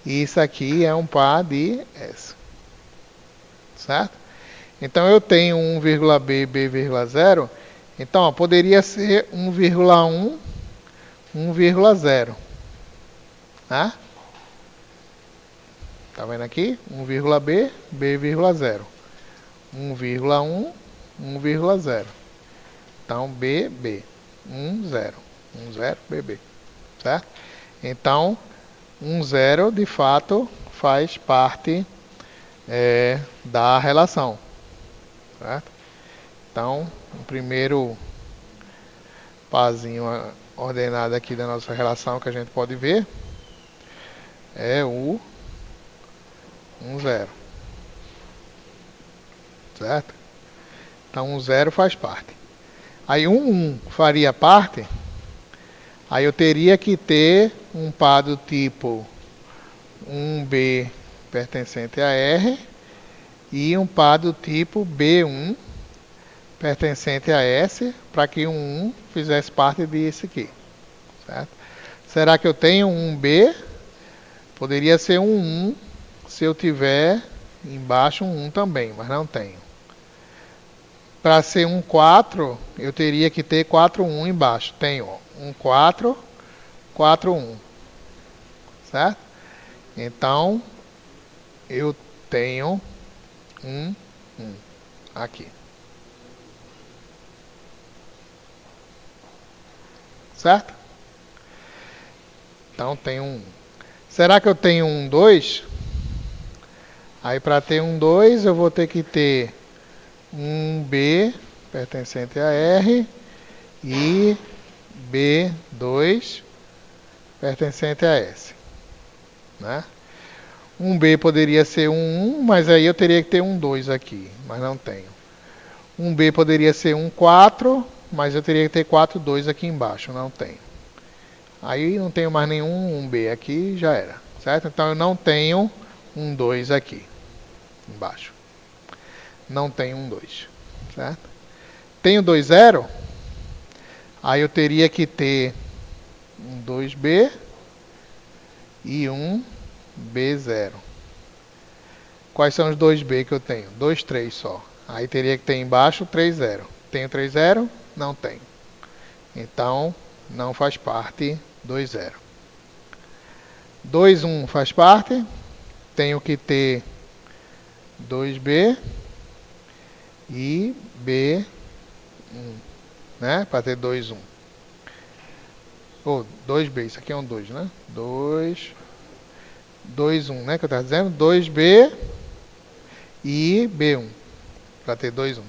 e isso aqui é um par de S. Certo? Então eu tenho 1,B B,0. Então ó, poderia ser 1,1 1,0. Tá? Tá vendo aqui? 1,B B,0. 1,1 1,0. Então BB 1 0 1 0 BB, certo? Então 1 0 de fato faz parte da relação, certo? Então o primeiro parzinho ordenado aqui da nossa relação que a gente pode ver é o 1 0, certo? Então 1 0 faz parte. Aí 1 faria parte. Aí eu teria que ter um par do tipo 1B pertencente a R e um par do tipo B1 pertencente a S, para que um 1 fizesse parte desse aqui, certo? Será que eu tenho um B? Poderia ser um 1 se eu tiver embaixo um 1 também, mas não tenho. Para ser um 4, eu teria que ter 4 1 embaixo. Tenho um 4, 4 1, certo? Então eu tenho um 1 aqui, certo? Então tenho um 1. Será que eu tenho um 2? Aí para ter um 2 eu vou ter que ter um B pertencente a R e B2 pertencente a S, né? Um B poderia ser um 1, mas aí eu teria que ter um 2 aqui, mas não tenho. Um B poderia ser um 4, mas eu teria que ter 4 2 aqui embaixo, não tenho. Aí não tenho mais nenhum 1B aqui, já era, certo? Então eu não tenho um 2 aqui embaixo. Não tenho um 2, certo? Tenho 2 0, aí eu teria que ter um 2B e um B0. Quais são os 2B que eu tenho? 2, 3 só. Aí teria que ter embaixo 3 0. Tenho 3 0? Não tenho. Então não faz parte 2 0. 2 1 faz parte. Tenho que ter 2B e B1, né? Para ter 2 1. Ou 2B, isso aqui é um 2, né? 2 1, né? Que eu estava dizendo? 2B e B1. para ter 2, 1.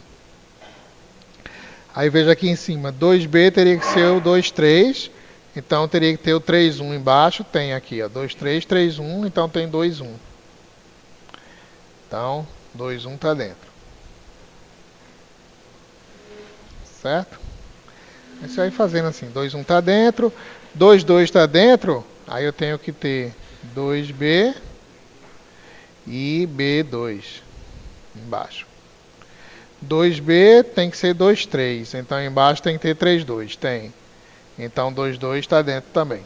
Aí veja aqui em cima, 2B teria que ser o 2, 3. Então teria que ter o 3, 1 embaixo. Tem aqui, ó, 2, 3, 3, 1. Então tem 2, 1. Então, 2, 1 está dentro. Certo? É isso aí fazendo assim. 2, 1 está dentro. 2, 2 está dentro. Aí eu tenho que ter 2B e B2 embaixo. 2B tem que ser 2, 3. Então embaixo tem que ter 3, 2. Tem. Então 2, 2 está dentro também.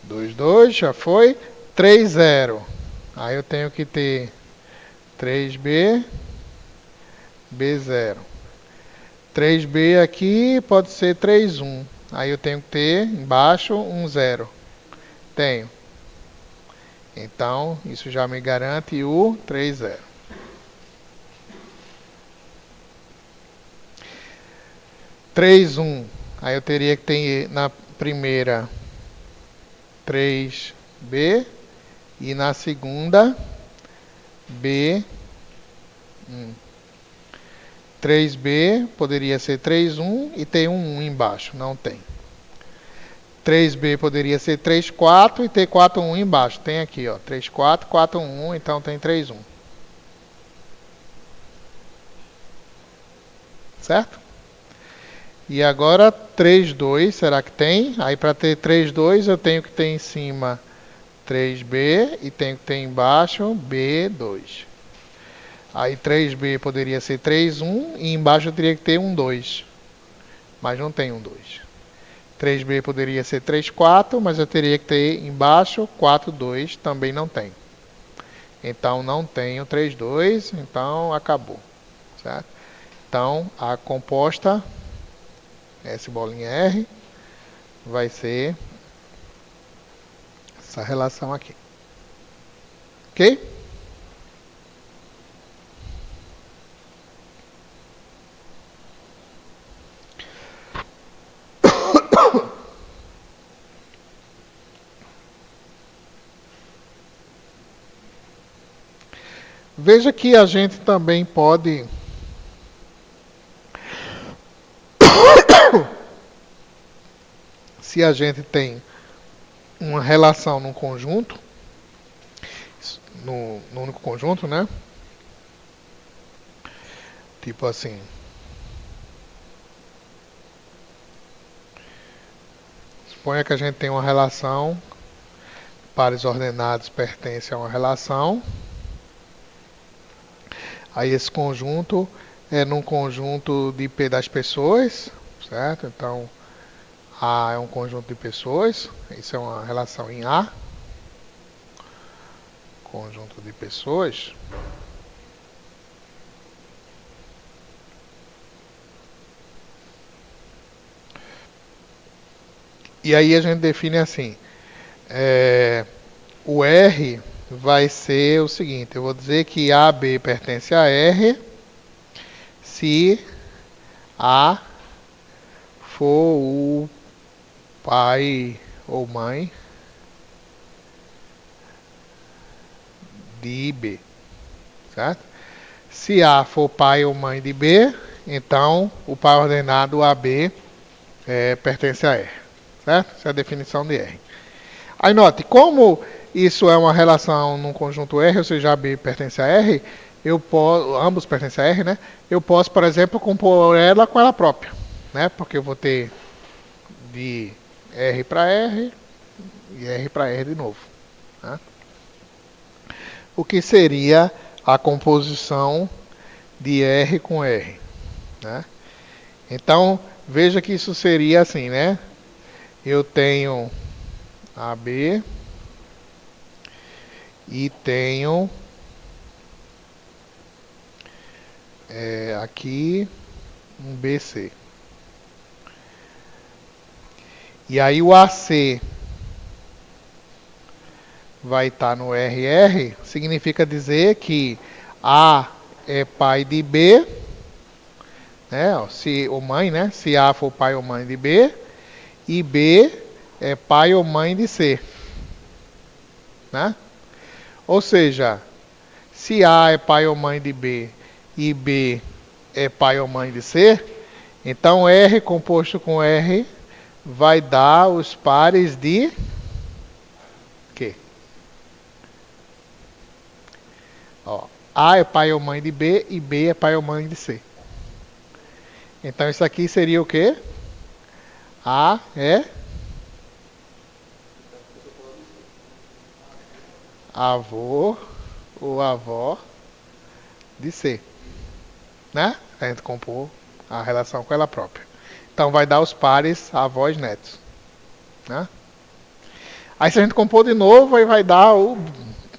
Dois, 2 já foi. 3, 0. Aí eu tenho que ter 3B, B0. 3B aqui pode ser 3, 1. Aí eu tenho que ter embaixo 1, 0. Tenho. Então, isso já me garante o 3, 0. Três, 1. Aí eu teria que ter na primeira 3B e na segunda B1. 3B poderia ser 3, 1 e ter um 1 embaixo. Não tem. 3B poderia ser 3, 4 e ter 4, 1 embaixo. Tem aqui, ó, 3, 4, 4, 1, então tem 3, 1. Certo? E agora 3, 2, será que tem? Aí para ter 3, 2 eu tenho que ter em cima 3B e tenho que ter embaixo B2. Aí 3B poderia ser 3, 1 e embaixo eu teria que ter 1, 2. Mas não tem 1, 2. 3B poderia ser 3, 4, mas eu teria que ter embaixo 4, 2. Também não tem. Então não tenho 3, 2, então acabou. Certo? Então a composta, S bolinha R, vai ser essa relação aqui. Ok? Veja que a gente também pode se a gente tem uma relação num conjunto, no único conjunto, né? Tipo assim. Suponha que a gente tem uma relação, pares ordenados pertencem a uma relação. Aí esse conjunto é num conjunto de P das pessoas, certo? Então, A é um conjunto de pessoas, isso é uma relação em A. Conjunto de pessoas. E aí a gente define assim, o R vai ser o seguinte, eu vou dizer que AB pertence a R se A for o pai ou mãe de B, certo? Se A for pai ou mãe de B, então o par ordenado AB pertence a R, certo? Essa é a definição de R. Aí note, como isso é uma relação num conjunto R, ou seja, AB pertence a R, ambos pertencem a R, né? Eu posso, por exemplo, compor ela com ela própria, né? Porque eu vou ter de R para R e R para R de novo. Né? O que seria a composição de R com R. Né? Então, veja que isso seria assim, né? Eu tenho AB e tenho aqui um BC. E aí o AC vai estar no RR, significa dizer que A é pai de B, né? Se ou mãe, né? Se A for pai ou mãe de B, e B é pai ou mãe de C, né? Ou seja, se A é pai ou mãe de B e B é pai ou mãe de C, então R composto com R vai dar os pares de quê? Ó, A é pai ou mãe de B e B é pai ou mãe de C. Então isso aqui seria o quê? A é avô ou avó de C, né? A gente compor a relação com ela própria. Então vai dar os pares avós netos, né? Aí se a gente compor de novo, aí vai dar o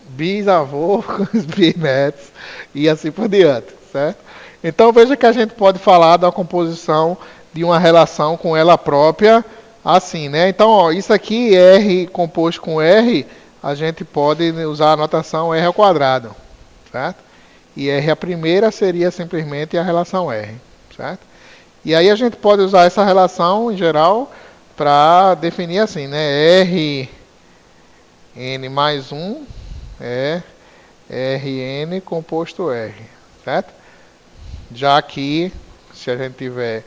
bisavô com os bisnetos e assim por diante, certo? Então veja que a gente pode falar da composição de uma relação com ela própria assim, né? Então, ó, isso aqui, R composto com R, a gente pode usar a notação R ao quadrado, certo? E R a primeira seria simplesmente a relação R, certo? E aí a gente pode usar essa relação, em geral, para definir assim, né? R n mais 1 é Rn composto R, certo? Já que, se a gente tiver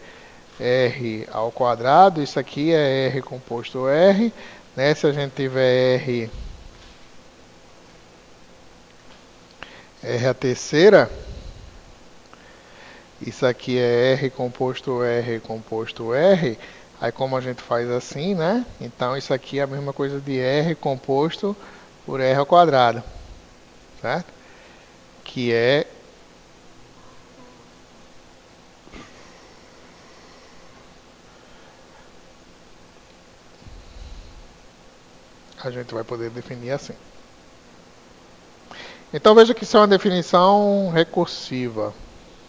R ao quadrado, isso aqui é R composto R, né? Se a gente tiver R a terceira, isso aqui é R composto R. Aí como a gente faz assim, né? Então isso aqui é a mesma coisa de R composto por R ao quadrado, certo? Que é a gente vai poder definir assim. Então veja que isso é uma definição recursiva,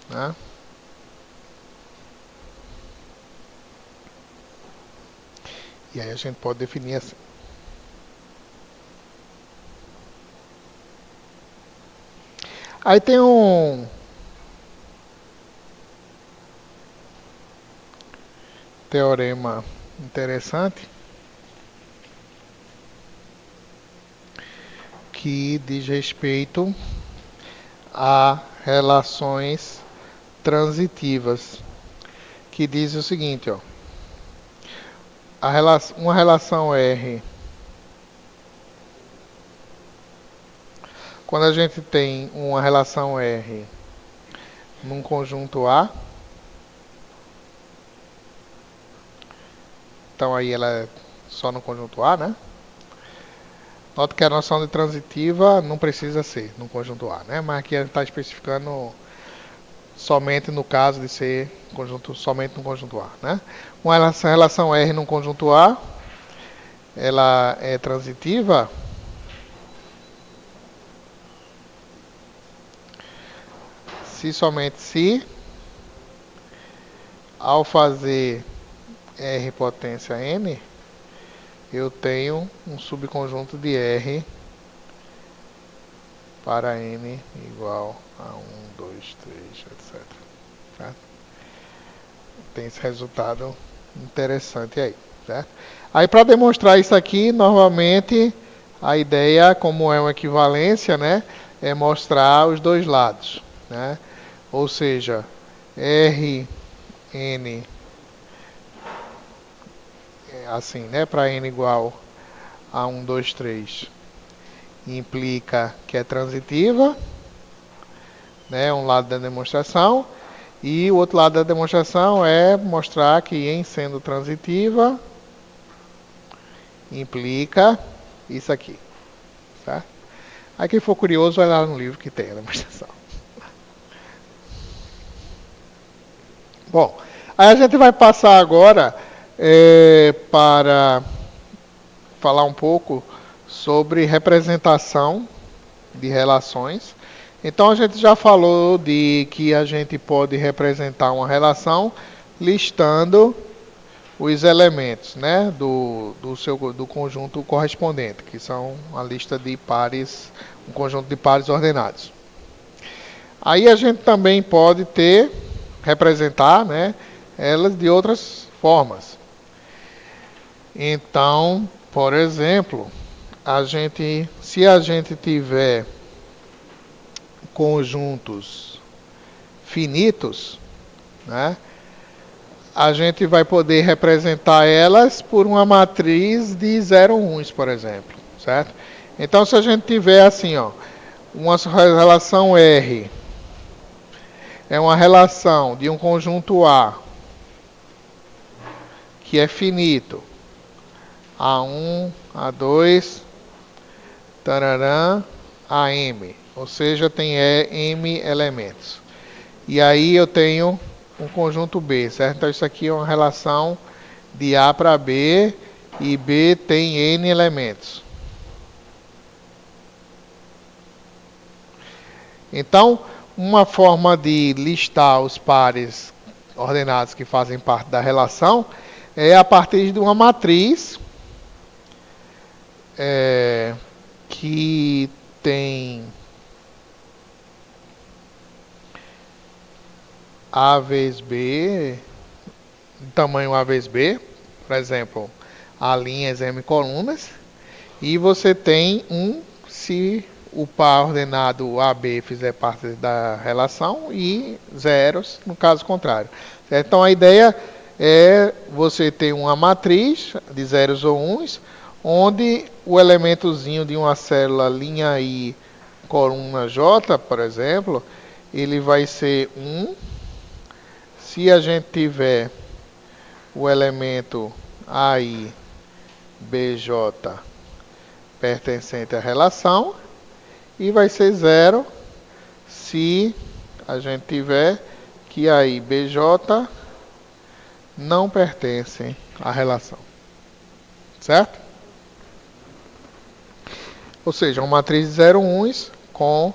né? E aí a gente pode definir assim. Aí tem um teorema interessante que diz respeito a relações transitivas, que diz o seguinte, ó, uma relação R, quando a gente tem uma relação R num conjunto A, então aí ela é só no conjunto A, né? Nota que a noção de transitiva não precisa ser no conjunto A, né? Mas aqui a gente está especificando somente no caso de ser somente no conjunto A, né? Uma relação R no conjunto A, ela é transitiva se somente se, ao fazer R potência N, eu tenho um subconjunto de R para N igual a 1, 2, 3, etc. Certo? Tem esse resultado interessante aí, certo? Aí para demonstrar isso aqui, novamente, a ideia, como é uma equivalência, né, é mostrar os dois lados, né? Ou seja, Rn, assim, né, para N igual a 1, 2, 3, implica que é transitiva, né, um lado da demonstração, e o outro lado da demonstração é mostrar que em sendo transitiva, implica isso aqui, tá? Aí quem for curioso vai lá no livro que tem a demonstração. Bom, aí a gente vai passar agora para falar um pouco sobre representação de relações. Então a gente já falou de que a gente pode representar uma relação listando os elementos, né, do conjunto correspondente, que são a lista de pares, um conjunto de pares ordenados. Aí a gente também pode representar, né, elas de outras formas. Então, por exemplo, se a gente tiver conjuntos finitos, né, a gente vai poder representar elas por uma matriz de 0 uns, por exemplo, certo? Então, se a gente tiver assim, ó, uma relação R é uma relação de um conjunto A que é finito, A1, A2, tararã, AM, ou seja, tem M elementos. E aí eu tenho um conjunto B, certo? Então isso aqui é uma relação de A para B e B tem N elementos. Então, uma forma de listar os pares ordenados que fazem parte da relação é a partir de uma matriz que tem A vezes B, tamanho A vezes B, por exemplo, A linhas, M colunas, e você tem se o par ordenado AB fizer parte da relação e zeros no caso contrário. Certo? Então a ideia é você ter uma matriz de zeros ou uns, onde o elementozinho de uma célula linha I, coluna J, por exemplo, ele vai ser 1. Se a gente tiver o elemento AI, BJ pertencente à relação, e vai ser 0 se a gente tiver que AI, BJ não pertencem à relação. Certo? Ou seja, uma matriz de 0 uns com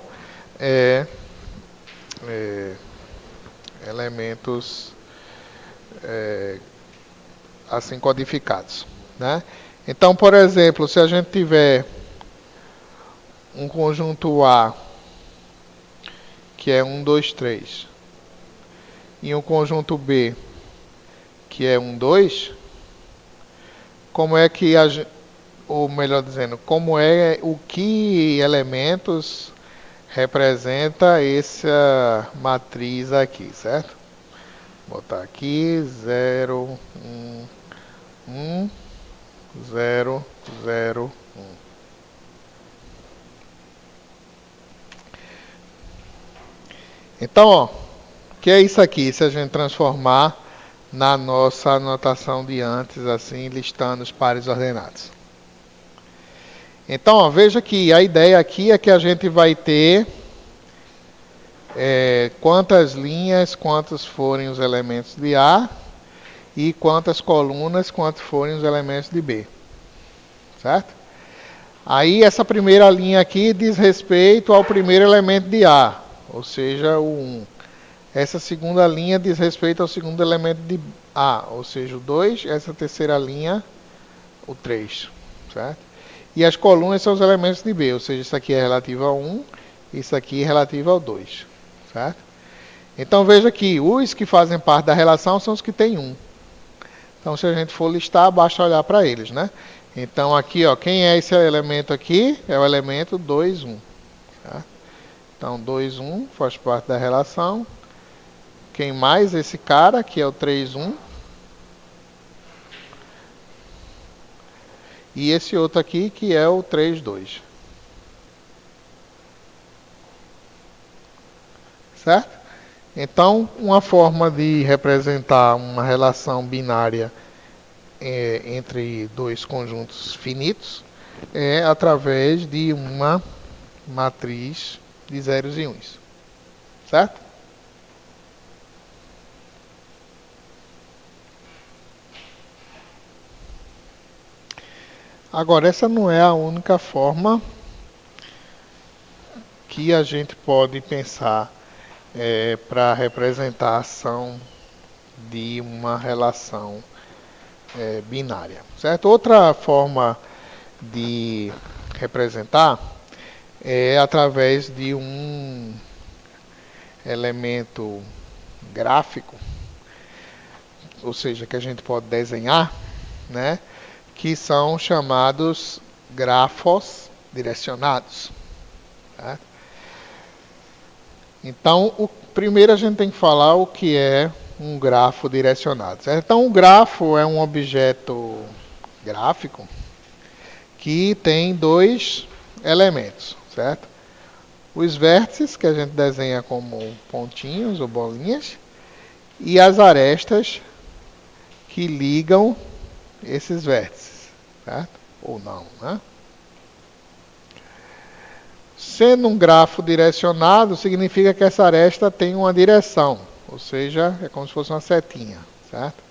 elementos assim codificados, né? Então, por exemplo, se a gente tiver um conjunto A que é 1, 2, 3 e um conjunto B que é 1, 2, como é que ou melhor dizendo, como é o que elementos representa essa matriz aqui, certo? Vou botar aqui 0, 1, 1, 0, 0, 1. Então, ó, o que é isso aqui? Se a gente transformar na nossa anotação de antes, assim, listando os pares ordenados. Então, ó, veja que a ideia aqui é que a gente vai ter quantas linhas, quantos forem os elementos de A, e quantas colunas, quantos forem os elementos de B. Certo? Aí essa primeira linha aqui diz respeito ao primeiro elemento de A, ou seja, o 1. Essa segunda linha diz respeito ao segundo elemento de A, ou seja, o 2. Essa terceira linha, o 3. Certo? E as colunas são os elementos de B, ou seja, isso aqui é relativo ao 1, isso aqui é relativo ao 2. Certo? Então veja que os que fazem parte da relação são os que têm 1. Então se a gente for listar, basta olhar para eles, né? Então aqui, ó, quem é esse elemento aqui? É o elemento 2, 1. Tá? Então 2, 1 faz parte da relação. Quem mais? Esse cara, que é o 3, 1. E esse outro aqui, que é o 3, 2. Certo? Então, uma forma de representar uma relação binária entre dois conjuntos finitos é através de uma matriz de zeros e uns. Certo? Agora, essa não é a única forma que a gente pode pensar para representar a ação de uma relação binária. Certo? Outra forma de representar é através de um elemento gráfico, ou seja, que a gente pode desenhar, né? Que são chamados grafos direcionados. Tá? Então, primeiro a gente tem que falar o que é um grafo direcionado. Certo? Então, um grafo é um objeto gráfico que tem dois elementos, certo? Os vértices, que a gente desenha como pontinhos ou bolinhas, e as arestas que ligam esses vértices, certo? Ou não, né? Sendo um grafo direcionado, significa que essa aresta tem uma direção, ou seja, é como se fosse uma setinha, certo?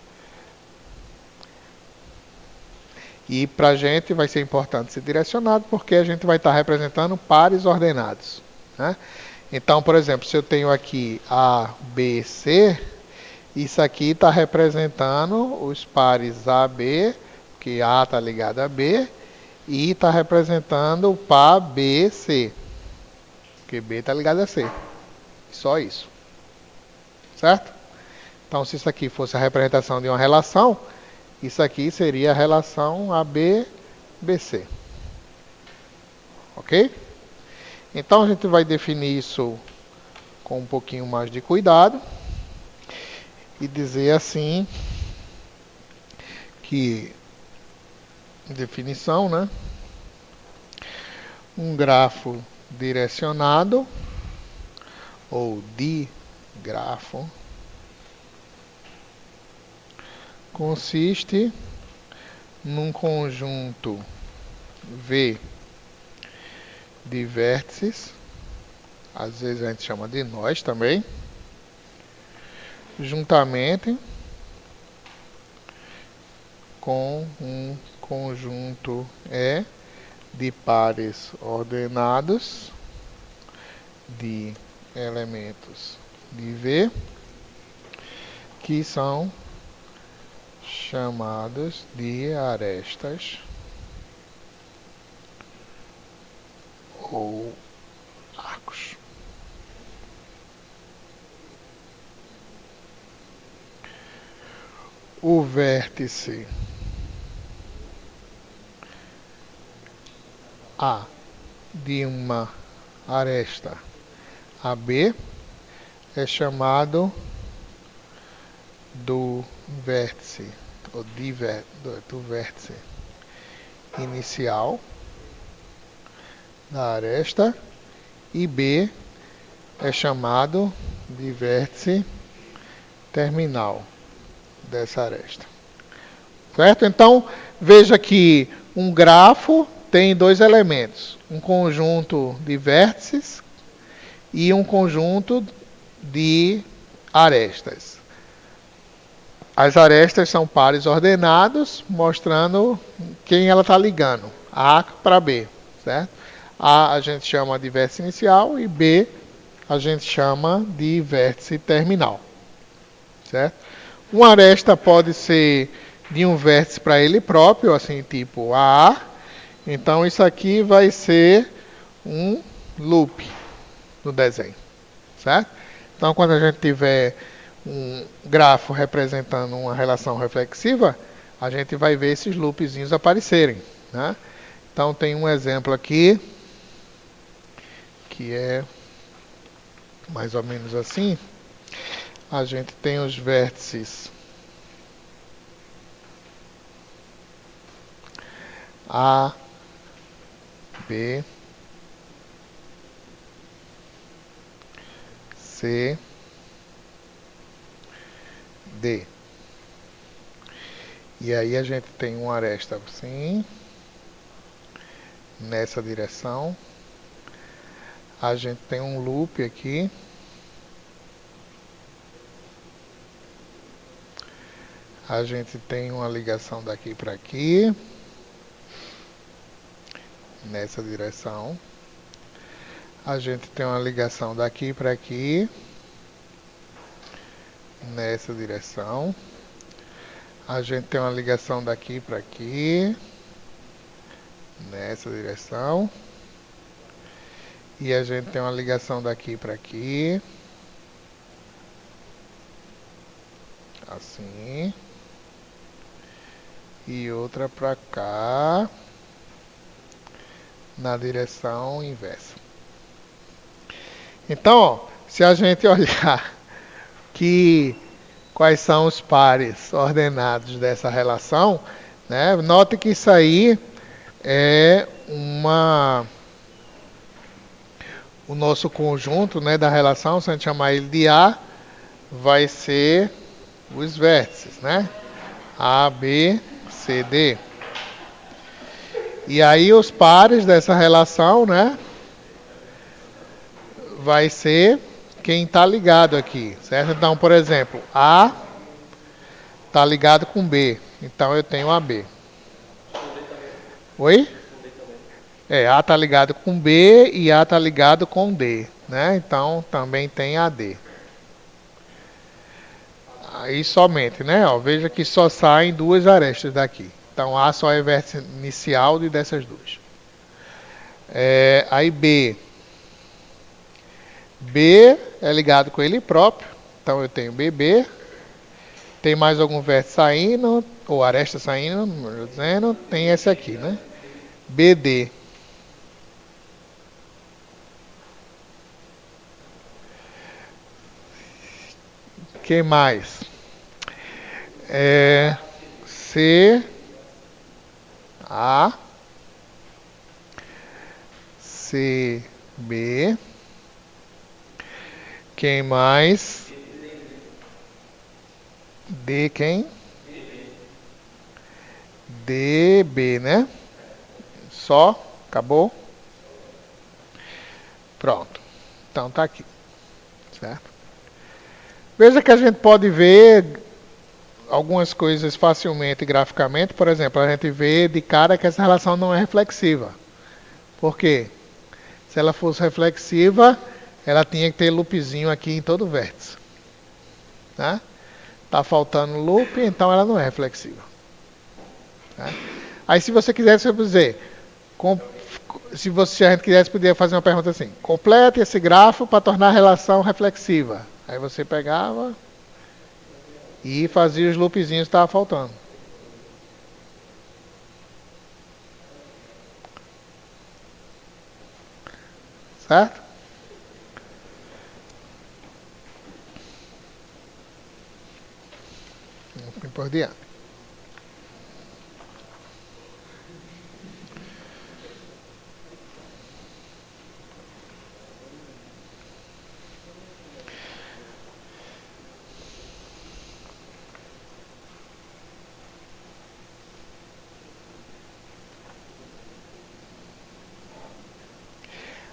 E para a gente vai ser importante ser direcionado porque a gente vai estar representando pares ordenados. Né? Então, por exemplo, se eu tenho aqui A, B, C, isso aqui está representando os pares A, B, que A está ligado a B, e está representando o par B, C, que B está ligado a C. Só isso. Certo? Então, se isso aqui fosse a representação de uma relação, isso aqui seria a relação AB-BC. Ok? Então a gente vai definir isso com um pouquinho mais de cuidado e dizer assim que definição, né? Um grafo direcionado ou digrafo consiste num conjunto V de vértices, às vezes a gente chama de nós também, juntamente com um conjunto E de pares ordenados de elementos de V que são chamados de arestas ou arcos. O vértice A de uma aresta AB é chamado do vértice ou do vértice inicial da aresta e B é chamado de vértice terminal dessa aresta. Certo? Então, veja que um grafo tem dois elementos, um conjunto de vértices e um conjunto de arestas. As arestas são pares ordenados, mostrando quem ela está ligando, A para B, certo? A gente chama de vértice inicial e B a gente chama de vértice terminal, certo? Uma aresta pode ser de um vértice para ele próprio, assim, tipo A. Então, isso aqui vai ser um loop no desenho, certo? Então, quando a gente tiver um grafo representando uma relação reflexiva, a gente vai ver esses loopzinhos aparecerem, né? Então, tem um exemplo aqui, que é mais ou menos assim. A gente tem os vértices A, B, C, D. E aí a gente tem uma aresta assim, nessa direção. A gente tem um loop aqui. A gente tem uma ligação daqui para aqui, nessa direção. A gente tem uma ligação daqui para aqui, nessa direção. A gente tem uma ligação daqui para aqui, nessa direção. E a gente tem uma ligação daqui para aqui, assim. E outra para cá. na direção inversa. Então, ó, se a gente olhar quais são os pares ordenados dessa relação, né, note que isso aí é o nosso conjunto, né, da relação, se a gente chamar ele de A, vai ser os vértices, né? A, B, C, D. E aí os pares dessa relação, né, vai ser quem está ligado aqui, certo? Então, por exemplo, A está ligado com B, então eu tenho AB. Oi? A está ligado com B e A está ligado com D, né? Então também tem AD. Aí somente, né? Ó, veja que só saem duas arestas daqui. Então A só é vértice inicial dessas duas. Aí B. B é ligado com ele próprio. Então eu tenho BB. Tem mais algum vértice saindo, ou aresta saindo, melhor dizendo. Tem esse aqui, né? BD. Que mais? C, A, C, B. Quem mais? D quem? DB, né? Só? Acabou? Pronto. Então tá aqui. Certo? Veja que a gente pode ver algumas coisas facilmente graficamente. Por exemplo, a gente vê de cara que essa relação não é reflexiva. Por quê? Se ela fosse reflexiva, ela tinha que ter loopzinho aqui em todo o vértice. Tá? Tá faltando loop, então ela não é reflexiva. Tá? Aí se você quisesse dizer, se a gente quisesse, podia fazer uma pergunta assim: complete esse grafo para tornar a relação reflexiva. Aí você pegava e fazia os loopzinhos que estavam faltando. Certo? Vamos por diante.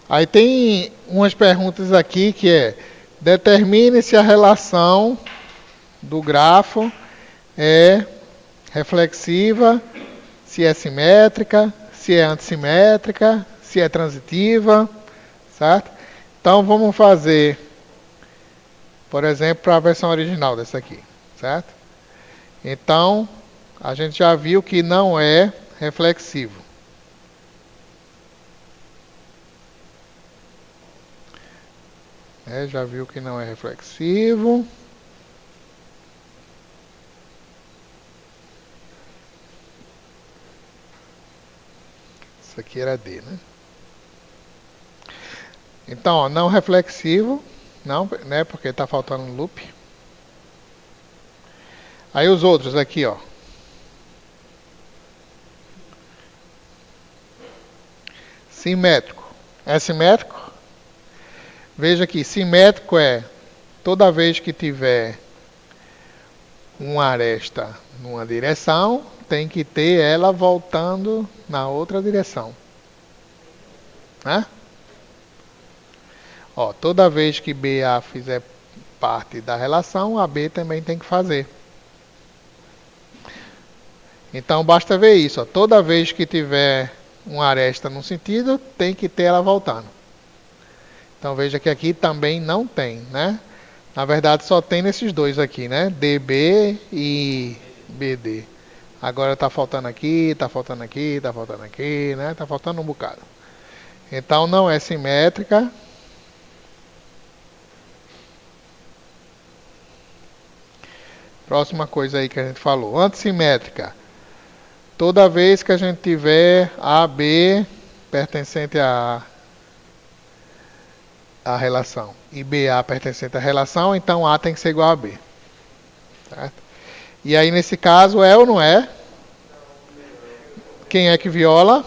Aí tem umas perguntas aqui que determine se a relação do grafo é reflexiva, se é simétrica, se é antissimétrica, se é transitiva, certo? Então vamos fazer, por exemplo, para a versão original dessa aqui, certo? Então, a gente já viu que não é reflexivo. Já viu que não é reflexivo. Isso aqui era D, né? Então, ó, não reflexivo, não, né? Porque está faltando um loop. Aí os outros aqui, ó. Simétrico. É simétrico? Veja aqui, simétrico é toda vez que tiver uma aresta numa direção, tem que ter ela voltando na outra direção. Né? Ó, toda vez que BA fizer parte da relação, AB também tem que fazer. Então basta ver isso. Ó, toda vez que tiver uma aresta num sentido, tem que ter ela voltando. Então veja que aqui também não tem, né? Na verdade só tem nesses dois aqui, né? DB e BD. Agora está faltando aqui, está faltando aqui, está faltando aqui, né? Está faltando um bocado. Então não é simétrica. Próxima coisa aí que a gente falou. Antissimétrica. Toda vez que a gente tiver AB pertencente à relação e BA pertencente à relação, então A tem que ser igual a B. Certo? E aí, nesse caso, é ou não é? Quem é que viola?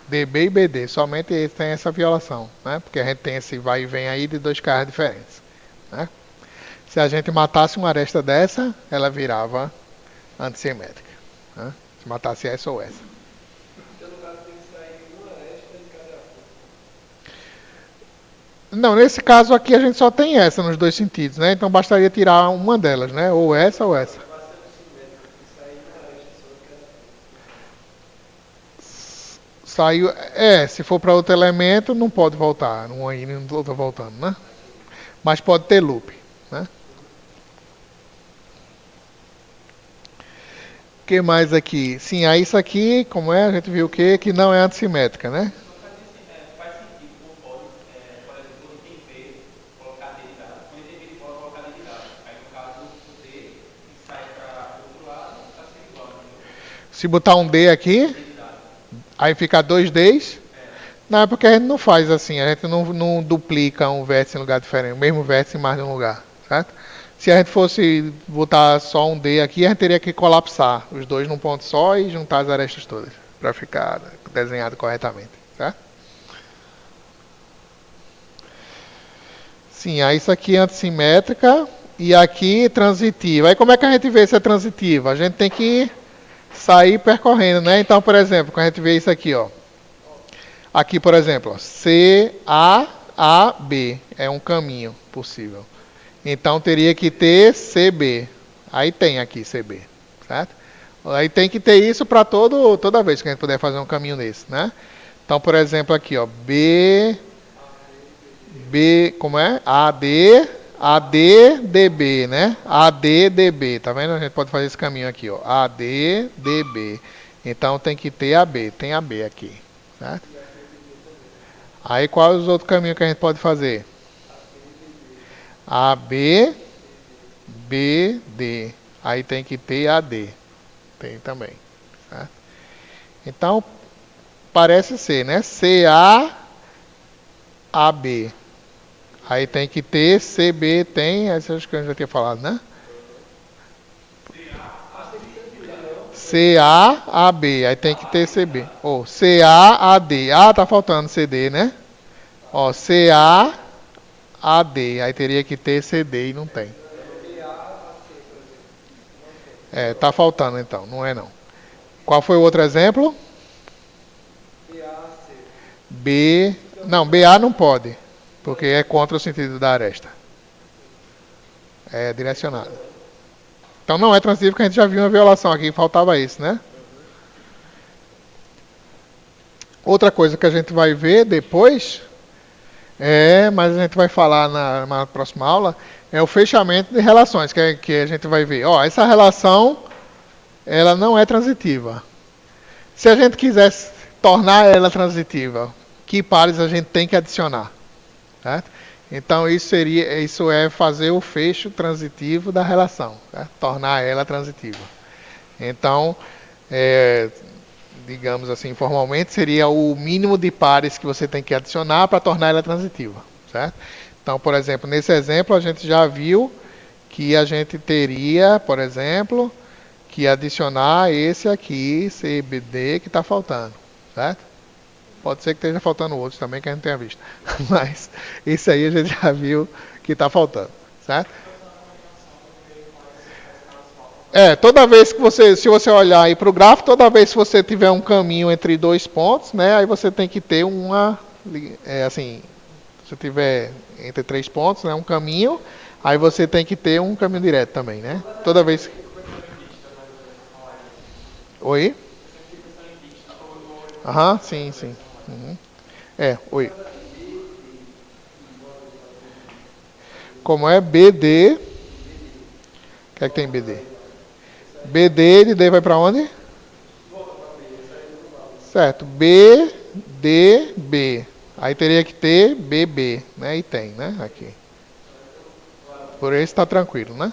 DB e BD. Somente tem essa violação, né? Porque a gente tem esse vai e vem aí de dois carros diferentes. Né? Se a gente matasse uma aresta dessa, ela virava antissimétrica. Né? Se matasse essa ou essa. Não, nesse caso aqui a gente só tem essa nos dois sentidos, né? Então bastaria tirar uma delas, né? Ou essa ou essa. Saiu, se for para outro elemento, não pode voltar. Um aí não está voltando, né? Mas pode ter loop, né? O que mais aqui? Sim, aí isso aqui, como é? A gente viu o quê? Que não é antissimétrica, né? Se botar um D aqui, aí fica 2Ds. Não, é porque a gente não faz assim, a gente não duplica um vértice em lugar diferente, o mesmo vértice em mais de um lugar, certo? Se a gente fosse botar só um D aqui, a gente teria que colapsar os dois num ponto só e juntar as arestas todas, para ficar desenhado corretamente, certo? Sim, aí isso aqui é antissimétrica e aqui transitiva. Aí como é que a gente vê se é transitiva? A gente tem que sair percorrendo, né? Então, por exemplo, quando a gente vê isso aqui, ó. Aqui, por exemplo, C-A-A-B é um caminho possível. Então, teria que ter C-B. Aí tem aqui C-B, certo? Aí tem que ter isso para toda vez que a gente puder fazer um caminho desse, né? Então, por exemplo, aqui, ó, como é? AD, AD-DB, né? AD-DB, tá vendo? A gente pode fazer esse caminho aqui, ó, AD-DB. Então, tem que ter AB, tem AB aqui, certo? Aí quais os outros caminhos que a gente pode fazer? AB, BD. Aí tem que ter AD. Tem também. Certo? Então, parece ser, né? CA, AB. Aí tem que ter CB, tem. Essas que eu já tinha falado, né? CA-AB. Aí tem que ter CB. Ou CA-AD. Ah, tá faltando CD, né? Ó, CA-AD. Aí teria que ter CD e não tem. Tá faltando então, não é não. Qual foi o outro exemplo? B. Não, BA não pode, porque é contra o sentido da aresta. É direcionado. Então não é transitivo, porque a gente já viu uma violação aqui, faltava isso, né? Outra coisa que a gente vai ver depois, mas a gente vai falar na próxima aula, é o fechamento de relações, que a gente vai ver. Ó, essa relação, ela não é transitiva. Se a gente quisesse tornar ela transitiva, que pares a gente tem que adicionar? Certo? Então isso é fazer o fecho transitivo da relação, certo? Tornar ela transitiva. Então, digamos assim, formalmente seria o mínimo de pares que você tem que adicionar para tornar ela transitiva, certo? Então, por exemplo, nesse exemplo a gente já viu que a gente teria, por exemplo, que adicionar esse aqui, CBD, que está faltando, certo? Pode ser que esteja faltando outros também que a gente tenha visto, mas esse aí a gente já viu que está faltando, certo? Toda vez que se você olhar aí para o gráfico, toda vez que você tiver um caminho entre dois pontos, né, aí você tem que ter se você tiver entre três pontos, né, um caminho, aí você tem que ter um caminho direto também, né? Toda vez. Oi? Aham, sim, sim. Uhum. Oi. Como é BD? O que é que tem BD? BD de D vai para onde? Certo. B, D, B. Aí teria que ter BB, né? E tem, né? Aqui. Por isso está tranquilo, né?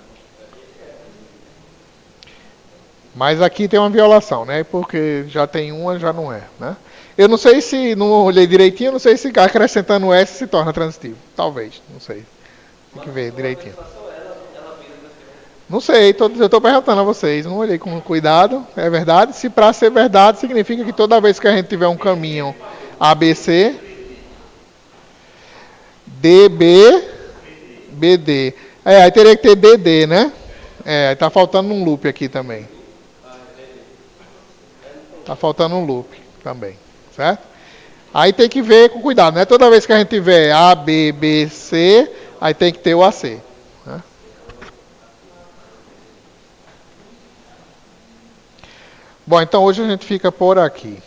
Mas aqui tem uma violação, né? Porque já tem uma, já não é, né? Eu não sei se, não olhei direitinho, não sei se acrescentando S se torna transitivo. Talvez, não sei. Tem que ver direitinho. Não sei, eu estou perguntando a vocês, não olhei com cuidado, é verdade? Se para ser verdade, significa que toda vez que a gente tiver um caminho ABC, DB, BD. Aí teria que ter DD, né? Aí tá faltando um loop aqui também. Tá faltando um loop também, certo? Aí tem que ver com cuidado, né? Toda vez que a gente tiver A, B, B, C, aí tem que ter o AC. Né? Bom, então hoje a gente fica por aqui.